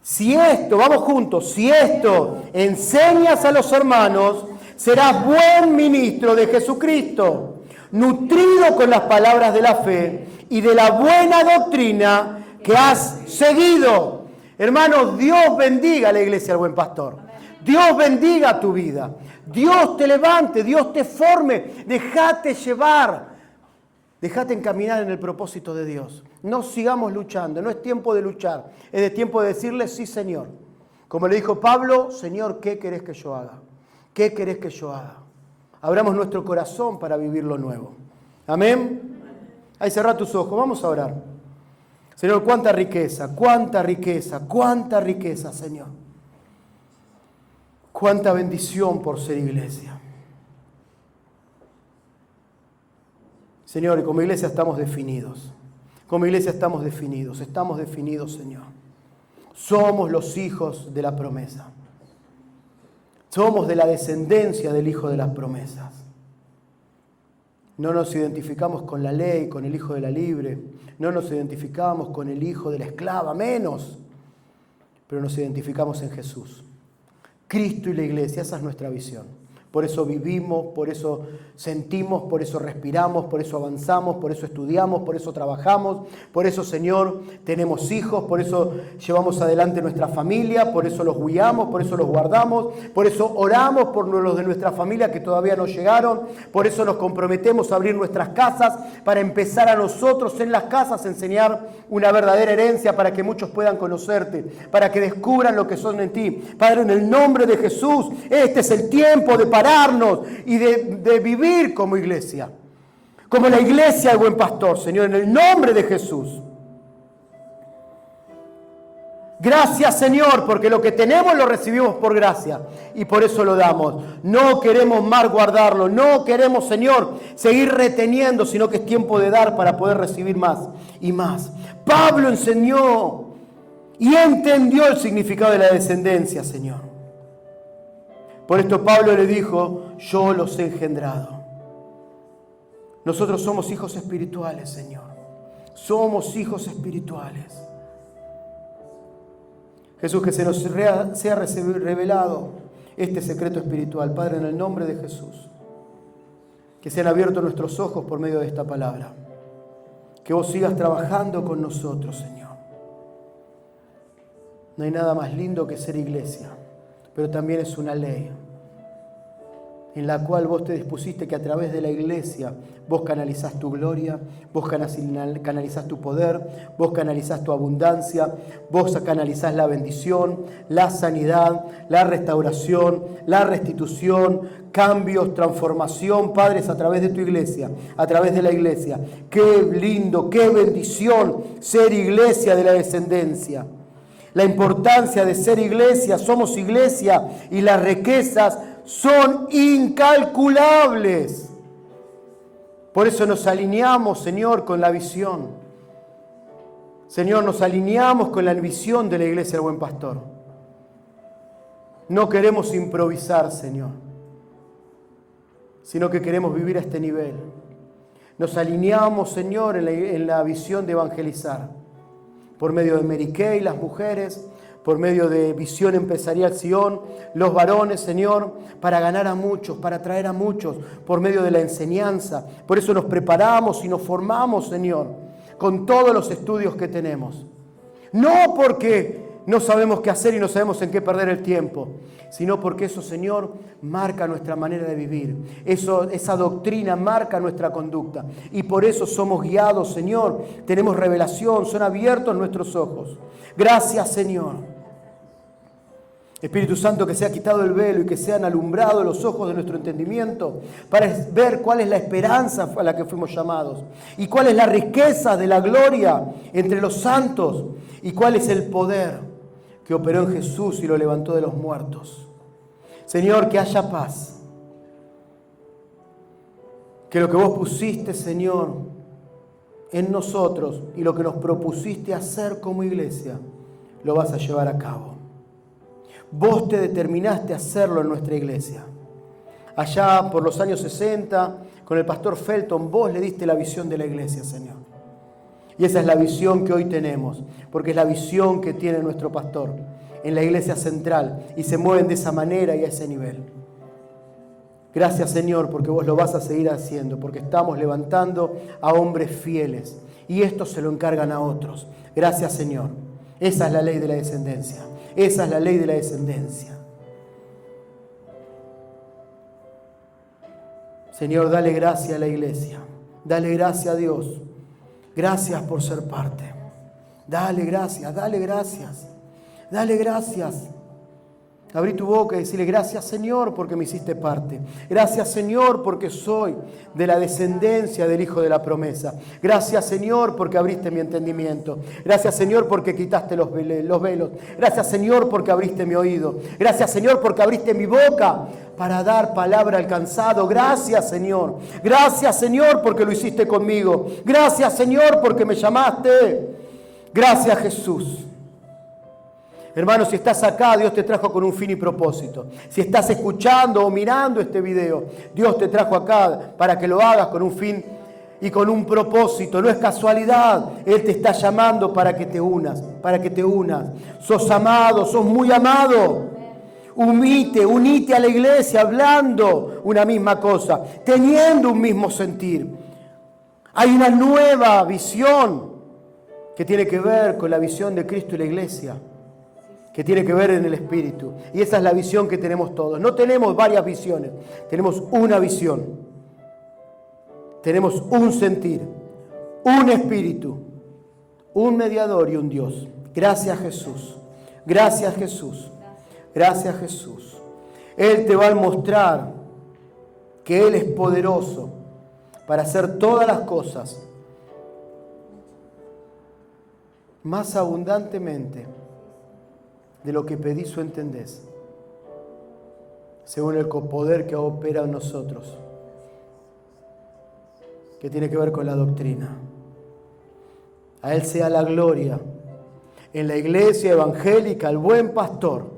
si esto enseñas a los hermanos, serás buen ministro de Jesucristo, nutrido con las palabras de la fe y de la buena doctrina que has seguido. Hermanos, Dios bendiga a la iglesia del Buen Pastor. Dios bendiga tu vida. Dios te levante, Dios te forme. Déjate llevar. Déjate encaminar en el propósito de Dios. No sigamos luchando, no es tiempo de luchar, es de tiempo de decirle sí, Señor. Como le dijo Pablo, Señor, ¿qué querés que yo haga? ¿Qué querés que yo haga? Abramos nuestro corazón para vivir lo nuevo. Amén. Ahí cerrá tus ojos, vamos a orar. Señor, cuánta riqueza, Señor. Cuánta bendición por ser iglesia. Señor, y como iglesia estamos definidos. Estamos definidos, Señor. Somos los hijos de la promesa. Somos de la descendencia del hijo de las promesas. No nos identificamos con la ley, con el hijo de la libre. No nos identificamos con el hijo de la esclava, menos. Pero nos identificamos en Jesús. Cristo y la iglesia, esa es nuestra visión. Por eso vivimos, por eso sentimos, por eso respiramos, por eso avanzamos, por eso estudiamos, por eso trabajamos. Por eso, Señor, tenemos hijos, por eso llevamos adelante nuestra familia, por eso los guiamos, por eso los guardamos, por eso oramos por los de nuestra familia que todavía no llegaron, por eso nos comprometemos a abrir nuestras casas para empezar a nosotros en las casas a enseñar una verdadera herencia para que muchos puedan conocerte, para que descubran lo que son en ti. Padre, en el nombre de Jesús, este es el tiempo de pararnos y de vivir como iglesia, como la iglesia del Buen Pastor, Señor, en el nombre de Jesús. Gracias, Señor, porque lo que tenemos lo recibimos por gracia y por eso lo damos. No queremos más guardarlo, no queremos, Señor, seguir reteniendo, sino que es tiempo de dar para poder recibir más y más. Pablo enseñó y entendió el significado de la descendencia, Señor. Por esto Pablo le dijo, yo los he engendrado. Nosotros somos hijos espirituales, Señor. Somos hijos espirituales. Jesús, que se nos sea revelado este secreto espiritual, Padre, en el nombre de Jesús. Que sean abiertos nuestros ojos por medio de esta palabra. Que vos sigas trabajando con nosotros, Señor. No hay nada más lindo que ser iglesia. Pero también es una ley en la cual vos te dispusiste que a través de la iglesia vos canalizás tu gloria, vos canalizás tu poder, vos canalizás tu abundancia, vos canalizás la bendición, la sanidad, la restauración, la restitución, cambios, transformación, Padre, es a través de tu iglesia, a través de la iglesia. Qué lindo, qué bendición ser iglesia de la descendencia. la importancia de ser iglesia, somos iglesia y las riquezas son incalculables. Por eso nos alineamos, Señor, con la visión. Señor, nos alineamos con la visión de la iglesia del Buen Pastor. No queremos improvisar, Señor, sino que queremos vivir a este nivel. Nos alineamos, Señor, en la visión de evangelizar, por medio de Mary Kay, las mujeres, por medio de Visión Empresarial Sion, los varones, Señor, para ganar a muchos, para traer a muchos, por medio de la enseñanza. Por eso nos preparamos y nos formamos, Señor, con todos los estudios que tenemos. No porque no sabemos qué hacer y no sabemos en qué perder el tiempo, sino porque eso, Señor, marca nuestra manera de vivir. Esa doctrina marca nuestra conducta. Y por eso somos guiados, Señor. Tenemos revelación, son abiertos nuestros ojos. Gracias, Señor. Espíritu Santo, que se ha quitado el velo y que sean alumbrados los ojos de nuestro entendimiento para ver cuál es la esperanza a la que fuimos llamados y cuál es la riqueza de la gloria entre los santos y cuál es el poder que operó en Jesús y lo levantó de los muertos. Señor, que haya paz. Que lo que vos pusiste, Señor, en nosotros y lo que nos propusiste hacer como iglesia, lo vas a llevar a cabo. Vos te determinaste a hacerlo en nuestra iglesia. Allá por los años 60, con el pastor Felton, vos le diste la visión de la iglesia, Señor. Y esa es la visión que hoy tenemos, porque es la visión que tiene nuestro pastor en la iglesia central y se mueven de esa manera y a ese nivel. Gracias, Señor, porque vos lo vas a seguir haciendo, porque estamos levantando a hombres fieles y estos se lo encargan a otros. Gracias, Señor. Esa es la ley de la descendencia. Esa es la ley de la descendencia. Señor, dale gracia a la iglesia. Dale gracia a Dios. Gracias por ser parte. Dale gracias, dale gracias. Dale gracias. Abrí tu boca y decirle gracias, Señor, porque me hiciste parte. Gracias, Señor, porque soy de la descendencia del Hijo de la promesa. Gracias, Señor, porque abriste mi entendimiento. Gracias, Señor, porque quitaste los velos. Gracias, Señor, porque abriste mi oído. Gracias, Señor, porque abriste mi boca para dar palabra al cansado. Gracias, Señor. Gracias, Señor, porque lo hiciste conmigo. Gracias, Señor, porque me llamaste. Gracias, Jesús. Hermano, si estás acá, Dios te trajo con un fin y propósito. Si estás escuchando o mirando este video, Dios te trajo acá para que lo hagas con un fin y con un propósito. No es casualidad. Él te está llamando para que te unas, para que te unas. Sos amado, sos muy amado. Unite a la iglesia hablando una misma cosa, teniendo un mismo sentir. Hay una nueva visión que tiene que ver con la visión de Cristo y la iglesia, que tiene que ver en el Espíritu. Y esa es la visión que tenemos todos. No tenemos varias visiones, tenemos una visión. Tenemos un sentir, un Espíritu, un mediador y un Dios. Gracias, Jesús. Gracias, Jesús. Gracias, Jesús. Él te va a mostrar que Él es poderoso para hacer todas las cosas más abundantemente de lo que pedís o entendés, según el poder que opera en nosotros, que tiene que ver con la doctrina. A Él sea la gloria en la iglesia evangélica, el buen pastor,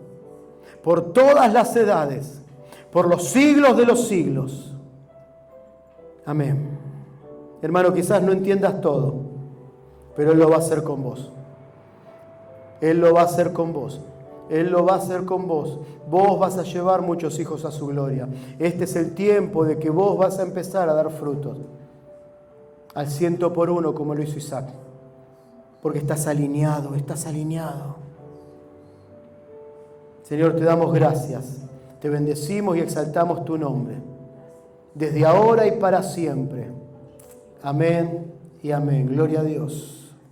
por todas las edades, por los siglos de los siglos. Amén. Hermano, quizás no entiendas todo, pero Él lo va a hacer con vos. Él lo va a hacer con vos. Él lo va a hacer con vos. Vos vas a llevar muchos hijos a su gloria. Este es el tiempo de que vos vas a empezar a dar frutos. Al 100 por 1, como lo hizo Isaac. Porque estás alineado, estás alineado. Señor, te damos gracias. Te bendecimos y exaltamos tu nombre. Desde ahora y para siempre. Amén y amén. Gloria a Dios.